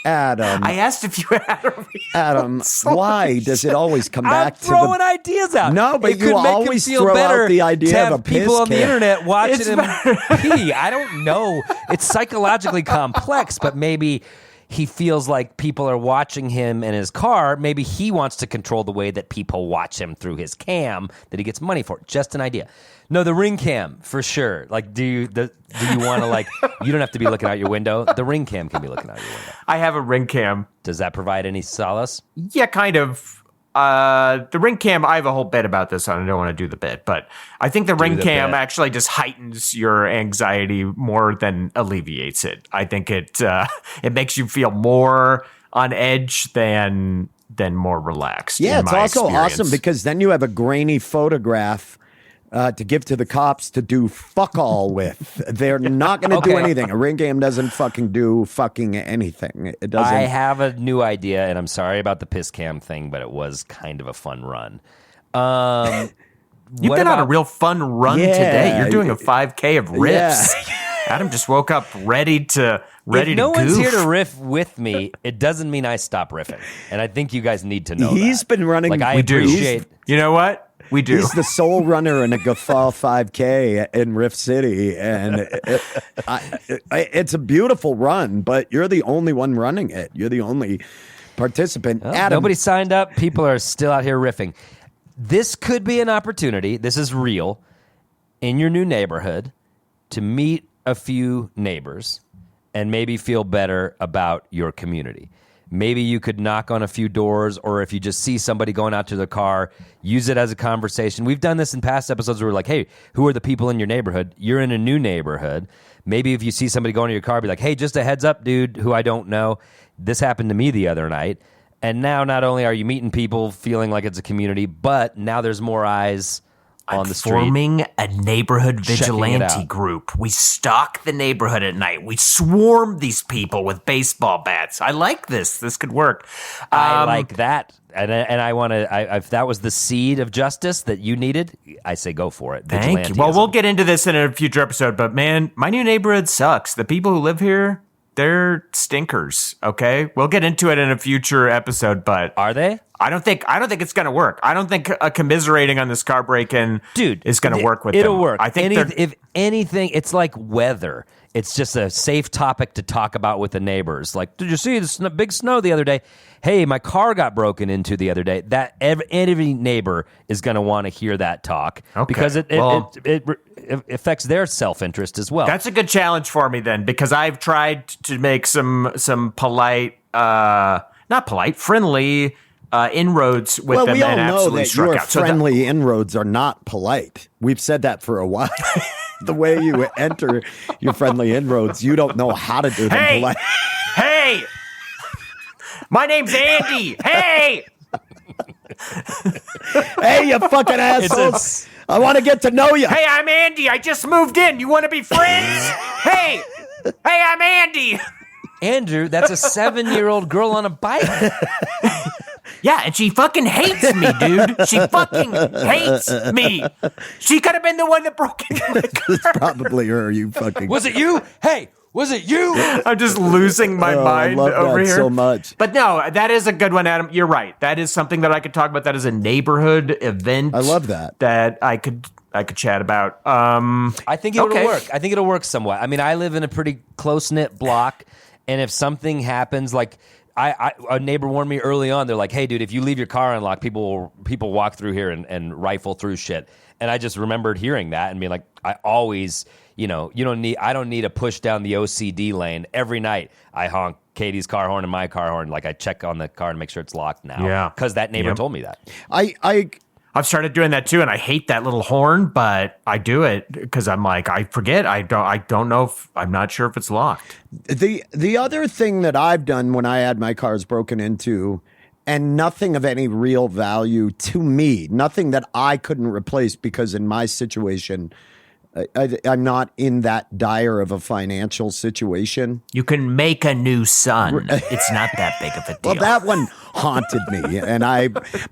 Adam. I asked if you had a real Adam, why does it always come I'm back to throwing the... ideas out. No, but it you could make always him feel throw better out the idea to of have a people piss on the can. internet watching It's him pee. I don't know. It's psychologically complex, but maybe he feels like people are watching him in his car. Maybe he wants to control the way that people watch him through his cam that he gets money for. Just an idea. No, the Ring Cam for sure. Like, do you want to like? You don't have to be looking out your window. The Ring Cam can be looking out your window. I have a Ring Cam. Does that provide any solace? Yeah, kind of. The Ring Cam, I have a whole bit about this. I don't want to do the bit, but I think the Ring Cam bit. actually just heightens your anxiety more than alleviates it. I think it makes you feel more on edge than more relaxed. Yeah, in it's my also experience. awesome because then you have a grainy photograph to give to the cops to do fuck all with. They're not going to do Okay. anything. A Ring Cam doesn't fucking do fucking anything. It doesn't. I have a new idea, and I'm sorry about the piss cam thing, but it was kind of a fun run. You've been on a real fun run Yeah. today. You're doing a 5K of riffs. Adam just woke up ready to If no goof. one's here to riff with me, it doesn't mean I stop riffing, and I think you guys need to know He's that. been running. Like I We do. appreciate. You know what? We do. He's the sole runner in a Guffaw 5K in Rift City, and it's a beautiful run. But you're the only one running it. You're the only participant. Well, Adam, nobody signed up. People are still out here riffing. This could be an opportunity. This is real in your new neighborhood to meet a few neighbors and maybe feel better about your community. Maybe you could knock on a few doors, or if you just see somebody going out to their car, use it as a conversation. We've done this in past episodes where we're like, hey, who are the people in your neighborhood? You're in a new neighborhood. Maybe if you see somebody going to your car, be like, hey, just a heads up, dude, who I don't know. This happened to me the other night. And now not only are you meeting people feeling like it's a community, but now there's more eyes on the street. Forming a neighborhood Checking it vigilante out. group. We stalk the neighborhood at night. We swarm these people with baseball bats. I like this. This could work. I like that. And I want to, if that was the seed of justice that you needed, I say go for it. Thank you. Well, we'll get into this in a future episode, but man, my new neighborhood sucks. The people who live here, they're stinkers. Okay, we'll get into it in a future episode, but Are they? I don't think it's going to work. I don't think commiserating on this car break-in, Dude, is going to work with it'll them. work. I think if anything, it's like weather. It's just a safe topic to talk about with the neighbors. Like, did you see the big snow the other day? Hey, my car got broken into the other day. That every neighbor is going to want to hear that talk because it affects their self-interest as well. That's a good challenge for me then, because I've tried to make some polite, not polite, friendly inroads with them we all and know absolutely that struck your out. So friendly inroads are not polite. We've said that for a while. The way you enter your friendly inroads, you don't know how to do them Hey! polite. Hey, my name's Andy. Hey, Hey, you fucking assholes! I want to get to know you. hey, I'm Andy. I just moved in. You want to be friends? Hey, I'm Andy. Andrew, that's a 7-year-old girl on a bike. Yeah, and she fucking hates me, dude. She fucking hates me. She could have been the one that broke into my car. It's probably her. You fucking. Was it you? Hey, was it you? I'm just losing my mind I love over that here so much. But no, that is a good one, Adam. You're right. That is something that I could talk about. That is a neighborhood event. I love that. That I could chat about. I think it'll Okay. work. I think it'll work somewhat. I mean, I live in a pretty close-knit block, and if something happens, like a neighbor warned me early on, they're like, hey, dude, if you leave your car unlocked, people walk through here and rifle through shit. And I just remembered hearing that and being like, I always, I don't need to push down the OCD lane. Every night I honk Katie's car horn and my car horn. Like I check on the car to make sure it's locked now. Yeah. Because that neighbor Yep. told me that. I've started doing that too, and I hate that little horn, but I do it because I'm like, I forget. I don't know if I'm not sure if it's locked. The other thing that I've done when I had my cars broken into, and nothing of any real value to me, nothing that I couldn't replace because in my situation, I'm not in that dire of a financial situation. You can make a new son. It's not that big of a deal. Well, that one haunted me, and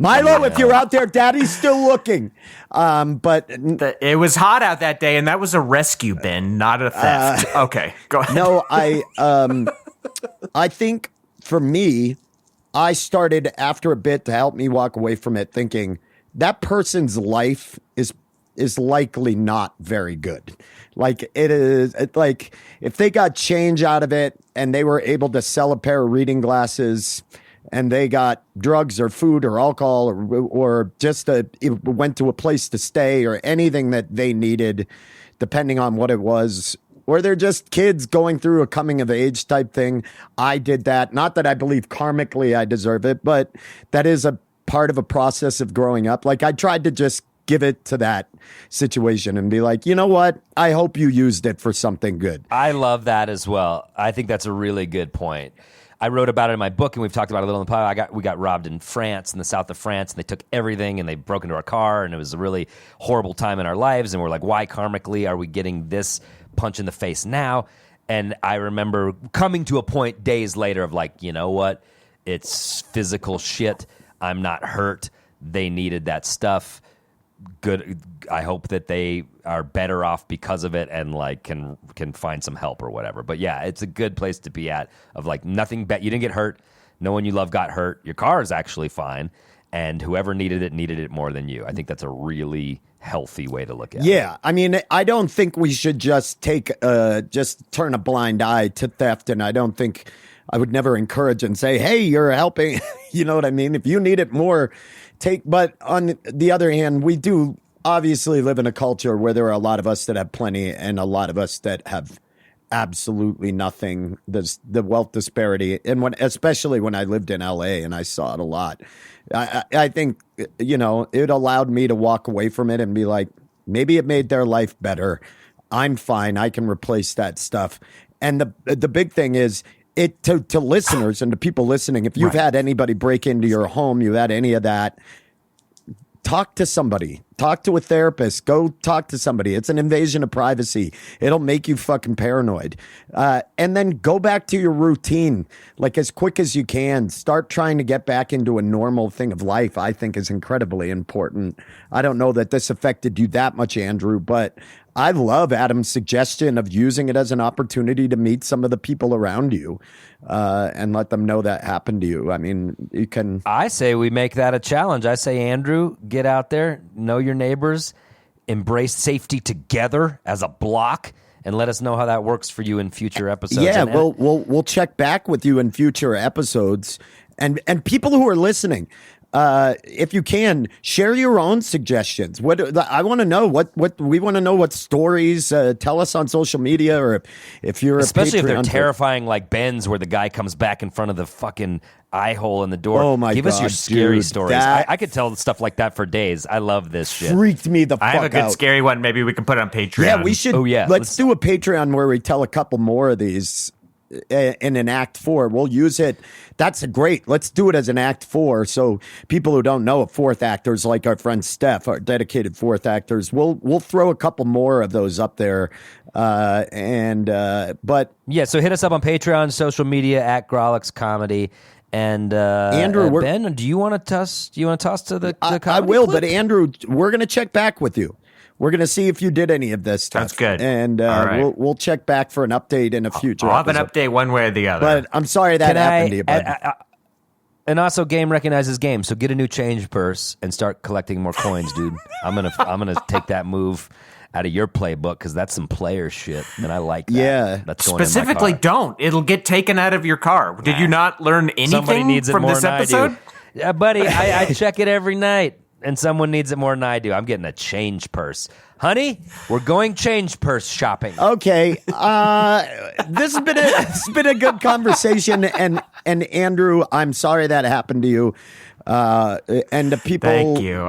Milo, if you're out there, Daddy's still looking. But It was hot out that day, and that was a rescue bin, not a theft. Okay, go ahead. no, I think for me, I started after a bit to help me walk away from it thinking that person's life is likely not very good. Like like if they got change out of it and they were able to sell a pair of reading glasses and they got drugs or food or alcohol or just went to a place to stay or anything that they needed, depending on what it was, or they're just kids going through a coming of age type thing. I did that. Not that I believe karmically I deserve it, but that is a part of a process of growing up. Like I tried to just give it to that situation and be like, you know what? I hope you used it for something good. I love that as well. I think that's a really good point. I wrote about it in my book, and we've talked about it a little in the pod. We got robbed in France, in the south of France, and they took everything, and they broke into our car, and it was a really horrible time in our lives, and we're like, why karmically are we getting this punch in the face now? And I remember coming to a point days later of like, you know what? It's physical shit. I'm not hurt. They needed that stuff. Good. I hope that they are better off because of it and like can find some help or whatever. But yeah, it's a good place to be at of like nothing bad. You didn't get hurt. No one you love got hurt. Your car is actually fine. And whoever needed it more than you. I think that's a really healthy way to look at it. Yeah. I mean, I don't think we should just just turn a blind eye to theft. And I don't think I would never encourage and say, hey, you're helping. You know what I mean? If you need it more, but on the other hand, we do obviously live in a culture where there are a lot of us that have plenty and a lot of us that have absolutely nothing. There's the wealth disparity. And especially when I lived in LA and I saw it a lot, I think, you know, it allowed me to walk away from it and be like, maybe it made their life better. I'm fine. I can replace that stuff. And the big thing is, to listeners and to people listening, if you've had anybody break into your home, you've had any of that, talk to somebody. Talk to a therapist. Go talk to somebody. It's an invasion of privacy. It'll make you fucking paranoid. And then go back to your routine, like as quick as you can. Start trying to get back into a normal thing of life, I think is incredibly important. I don't know that this affected you that much, Andrew, but I love Adam's suggestion of using it as an opportunity to meet some of the people around you and let them know that happened to you. I mean, you can... I say we make that a challenge. I say, Andrew, get out there, know your neighbors, embrace safety together as a block, and let us know how that works for you in future episodes. Yeah, we'll check back with you in future episodes. And people who are listening, if you can, share your own suggestions. I want to know what we want to know what stories. Tell us on social media, or if you're especially if they're Patreon terrifying, like Ben's, where the guy comes back in front of the fucking eye hole in the door. Oh my God! Give us your scary dude, stories. I could tell stuff like that for days. I love this shit. Freaked me the fuck out. I have a good scary one. Maybe we can put it on Patreon. Yeah, we should. Oh yeah, let's do a Patreon where we tell a couple more of these in an Act 4. We'll use it. That's great. Let's do it as an Act 4. So people who don't know, fourth actors like our friend Steph, our dedicated fourth actors, we'll throw a couple more of those up there. But yeah, so hit us up on Patreon, social media at Grolix Comedy. And Andrew, Ben, do you want to toss? Do you want to toss to the comedy I will, clip? but Andrew, we're going to check back with you. We're going to see if you did any of this stuff. That's good. And All right. we'll check back for an update in a future I'll have an episode. update one way or the other. But I'm sorry that happened to you, bud. And also, game recognizes game. So get a new change purse and start collecting more coins, dude. I'm gonna take that move out of your playbook because that's some player shit, and I like that. Yeah. That's going Specifically, in my car. don't. It'll get taken out of your car. Did you not learn Somebody anything needs it from more this than I episode? do. Yeah, buddy, I check it every night, and someone needs it more than I do. I'm getting a change purse. Honey, we're going change purse shopping. Okay, this has been a good conversation, and Andrew, I'm sorry that happened to you, and the people. Thank you.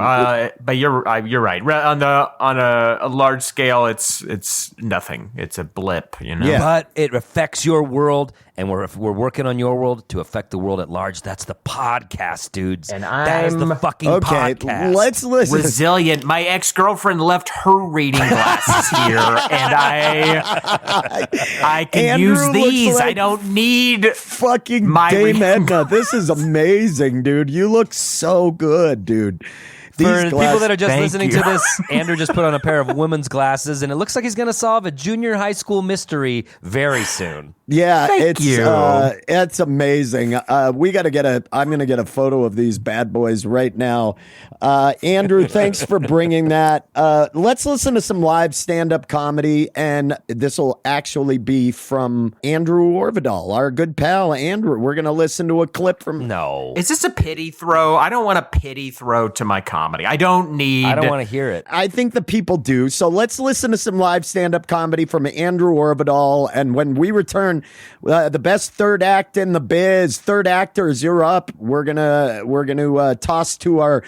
But you're right. On a large scale, it's nothing. It's a blip. You know. Yeah. But it affects your world, and we're working on your world to affect the world at large. That's the podcast, dudes. And that is the I'm- fucking Okay, podcast. let's listen. Resilient. My ex-girlfriend left her reading glasses here, and I can Andrew use looks these. like I don't need Fucking my Dame reading Edna, this is amazing, dude. You look so good, dude. For These people that are just Thank listening you. to this, Andrew just put on a pair of women's glasses, and it looks like he's going to solve a junior high school mystery very soon. Yeah, Thank you. It's amazing. I'm going to get a photo of these bad boys right now. Andrew, thanks for bringing that. Let's listen to some live stand-up comedy, and this will actually be from Andrew Orvidal, our good pal, Andrew. We're going to listen to a clip from... No. Is this a pity throw? I don't want a pity throw to my comedy. I don't want to hear it. I think the people do. So let's listen to some live stand-up comedy from Andrew Orvidal, and when we return, the best third act in the biz. Third actors, you're up. We're gonna toss to our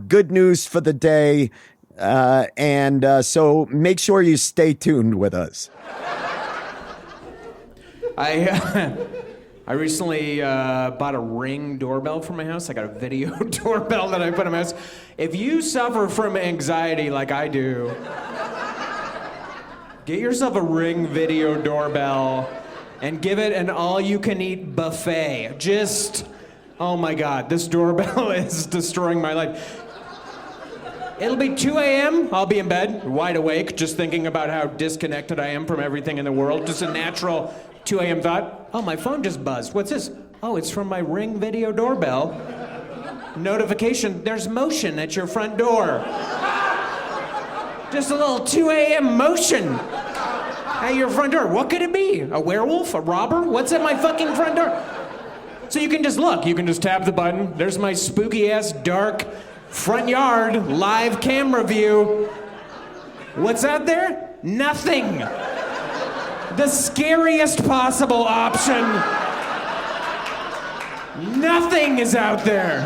good news for the day, so make sure you stay tuned with us. I recently bought a Ring doorbell for my house. I got a video doorbell that I put in my house. If you suffer from anxiety like I do, get yourself a Ring video doorbell and give it an all-you-can-eat buffet. Oh my God, this doorbell is destroying my life. It'll be 2 a.m., I'll be in bed, wide awake, just thinking about how disconnected I am from everything in the world. Just a natural 2 a.m. thought. Oh, my phone just buzzed. What's this? Oh, it's from my Ring video doorbell. Notification, there's motion at your front door. Just a little 2 a.m. motion at your front door. What could it be? A werewolf? A robber? What's at my fucking front door? So you can just look. You can just tap the button. There's my spooky-ass, dark front yard live camera view. What's out there? Nothing. The scariest possible option. Nothing is out there.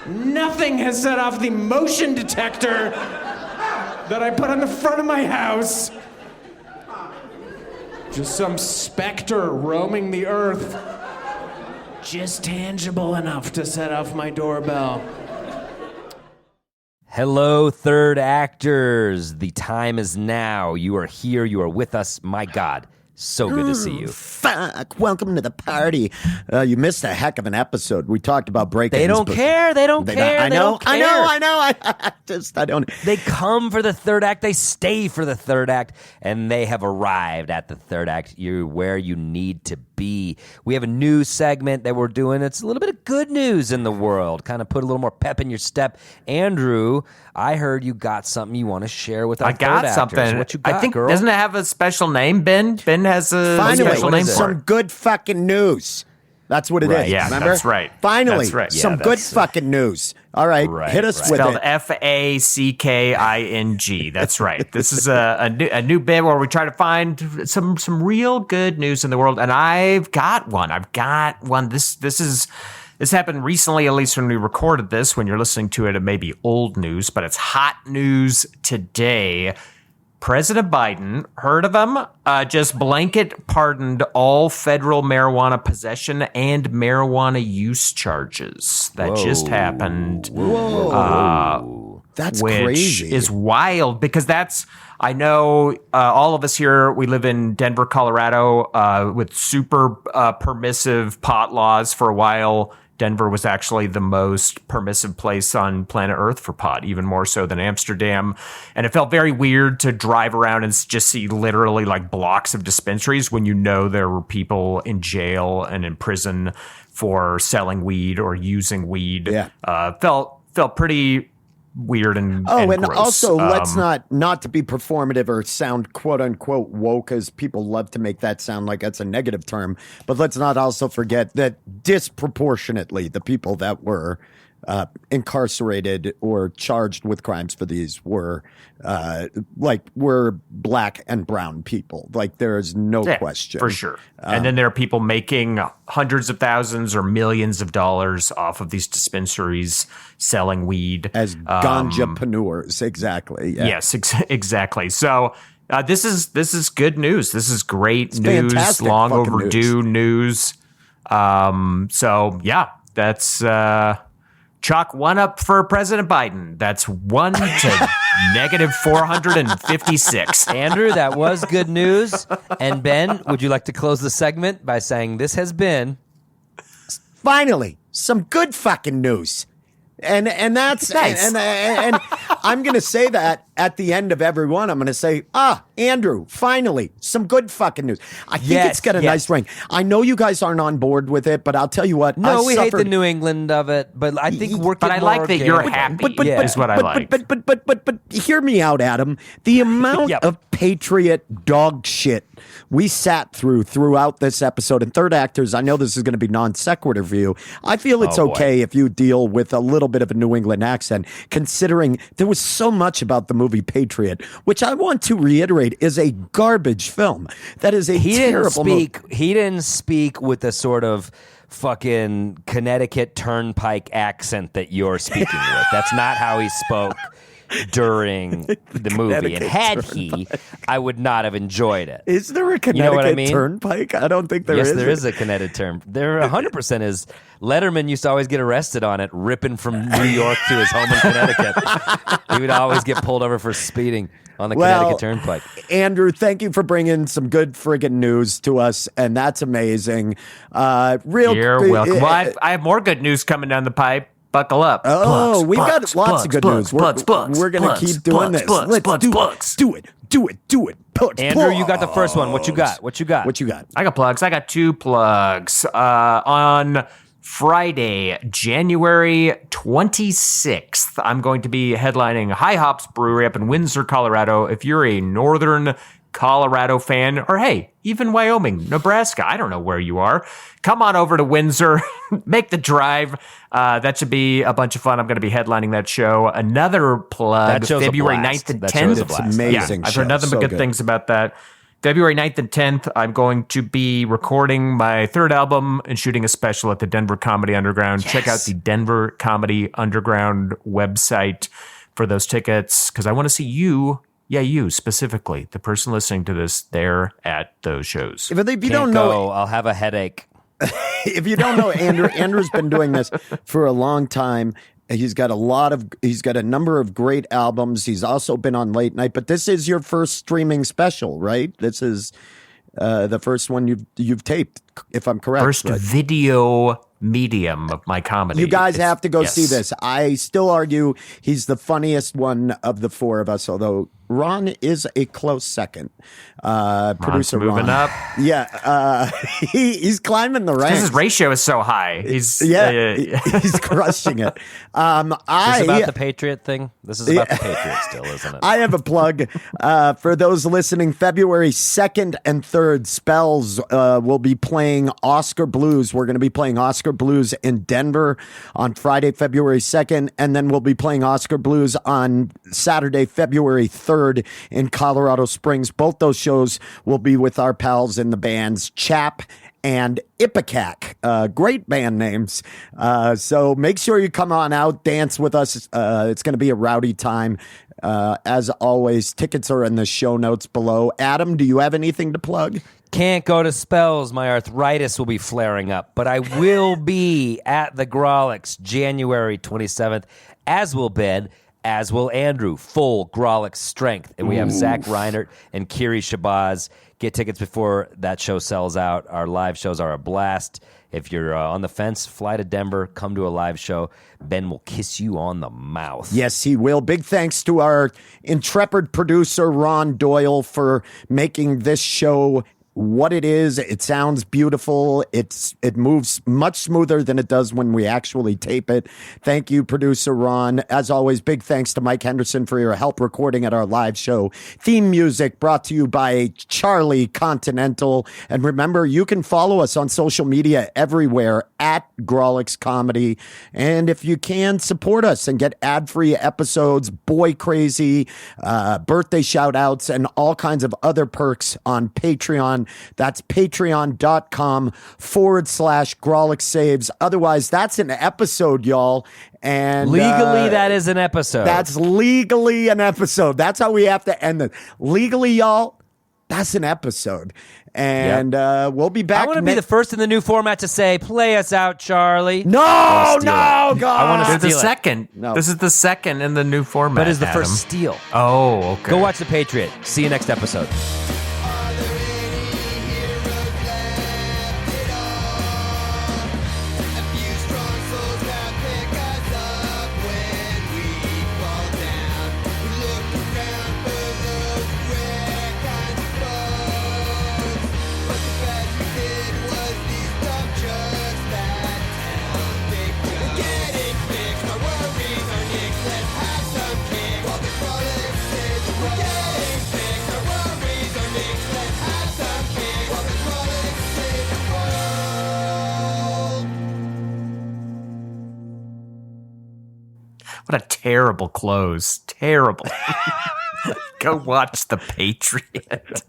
Nothing has set off the motion detector that I put on the front of my house. Just some specter roaming the earth. Just tangible enough to set off my doorbell. Hello, third actors. The time is now. You are here. You are with us. My God, so good to see you. Fuck, welcome to the party. You missed a heck of an episode. We talked about breaking. They don't care. They don't care. I know. I don't. They come for the third act. They stay for the third act. And they have arrived at the third act. You're where you need to be. We have a new segment that we're doing. It's a little bit of good news in the world. Kind of put a little more pep in your step. Andrew, I heard you got something you want to share with our third actors. Something. What you got, I think, girl? doesn't it have a special name, Ben? Ben has a special name for some it. good fucking news. That's what it is. Yeah, remember? that's right. Finally, That's right. some good fucking news. All right, hit us with Spelled it. Facking. That's right. This is a new bit where we try to find some real good news in the world, and I've got one. This happened recently, at least when we recorded this. When you're listening to it, it may be old news, but it's hot news today. President Biden, heard of him, just blanket pardoned all federal marijuana possession and marijuana use charges. That just happened. Whoa. That's which crazy. Is wild because I know all of us here, we live in Denver, Colorado, with super permissive pot laws for a while. Denver was actually the most permissive place on planet Earth for pot, even more so than Amsterdam. And it felt very weird to drive around and just see literally like blocks of dispensaries when you know there were people in jail and in prison for selling weed or using weed. Yeah. Felt pretty weird and and gross. Also, let's not to be performative or sound quote unquote woke, as people love to make that sound like that's a negative term, but let's not also forget that disproportionately the people that were incarcerated or charged with crimes for these were black and brown people. Like, there is no question. For sure. And then there are people making hundreds of thousands or millions of dollars off of these dispensaries selling weed. As ganjapreneurs. Exactly. Yeah. Yes, exactly. So this is good news. This is great news, fantastic long fucking overdue news. So yeah, that's chalk one up for President Biden. That's 1 to negative 456. Andrew, that was good news. And Ben, would you like to close the segment by saying this has been finally some good fucking news? And that's nice. and I'm going to say that at the end of every one. I'm going to say, Andrew, finally, some good fucking news. I think it's got a nice ring. I know you guys aren't on board with it, but I'll tell you what. No, we hate the New England of it, but I think But I like that you're happy. Is what I like. But hear me out, Adam. The amount of Patriot dog shit we sat throughout this episode, and third actors, I know this is going to be non sequitur for you. I feel it's okay if you deal with a little bit of a New England accent, considering there was so much about the movie Patriot, which I want to reiterate is a garbage film. That is a terrible movie. He didn't speak with the sort of fucking Connecticut Turnpike accent that you're speaking with. That's not how he spoke during the movie. And had he, I would not have enjoyed it. Is there a Connecticut Turnpike? I don't think there is. Yes, there is a Connecticut Turnpike. There 100% is. Letterman used to always get arrested on it, ripping from New York to his home in Connecticut. He would always get pulled over for speeding on the Connecticut Turnpike. Andrew, thank you for bringing some good friggin' news to us, and that's amazing. You're welcome. Well, I have more good news coming down the pipe. Buckle up. Oh, we've got lots of good news. We're going to keep doing this. Let's do it. Andrew, you got the first one. What you got? I got plugs. I got 2 plugs. On Friday, January 26th, I'm going to be headlining High Hops Brewery up in Windsor, Colorado. If you're a Northern Colorado fan, or hey, even Wyoming, Nebraska, I don't know where you are, come on over to Windsor, make the drive. That should be a bunch of fun. I'm going to be headlining that show. Another plug, February 9th and 10th. It's amazing. I've heard nothing but good things about that. February 9th and 10th, I'm going to be recording my 3rd album and shooting a special at the Denver Comedy Underground. Check out the Denver Comedy Underground website for those tickets, because I want to see you. Yeah, you specifically, the person listening to this, there at those shows. If you don't know, I'll have a headache. If you don't know, Andrew's been doing this for a long time. He's got a number of great albums. He's also been on late night, but this is your first streaming special, right? This is the first one you've taped, if I'm correct. First video medium of my comedy. You guys have to go see this. I still argue he's the funniest one of the 4 of us, although Ron is a close second. Producer moving Ron. up. Yeah, he's climbing the ranks. His ratio is so high. He's crushing it. Is this about the Patriot thing? This is about the Patriot still, isn't it? I have a plug for those listening. February 2nd and 3rd, Spells will be playing Oscar Blues. We're going to be playing Oscar Blues in Denver on Friday, February 2nd, and then we'll be playing Oscar Blues on Saturday, February 3rd in Colorado Springs. Both those shows will be with our pals in the bands Chap and Ipecac. Great band names. So make sure you come on out, dance with us. It's going to be a rowdy time. As always, tickets are in the show notes below. Adam, do you have anything to plug? Can't go to Spells. My arthritis will be flaring up, but I will be at the Grolix January 27th, as will Ben, as will Andrew, full Grolix strength. And we have Zach Reinert and Kiri Shabazz. Get tickets before that show sells out. Our live shows are a blast. If you're on the fence, fly to Denver, come to a live show. Ben will kiss you on the mouth. Yes, he will. Big thanks to our intrepid producer, Ron Doyle, for making this show what it is. It sounds beautiful. It moves much smoother than it does when we actually tape it. Thank you, producer Ron. As always, big thanks to Mike Henderson for your help recording at our live show. Theme music brought to you by Charlie Continental. And remember, you can follow us on social media everywhere at Grolix Comedy. And if you can, support us and get ad-free episodes, Boy Crazy, birthday shout-outs, and all kinds of other perks on Patreon. That's patreon.com/Grolix Saves. Otherwise, that's an episode, y'all. And legally, that is an episode. That's legally an episode. That's how we have to end it. Legally, y'all, that's an episode. And we'll be back. I want to be the first in the new format to say, play us out, Charlie. No, God. I want to steal the second. No. This is the second in the new format. But it's the Adam. first steal. Oh, okay. Go watch The Patriot. See you next episode. What a terrible close. Terrible. Go watch The Patriot.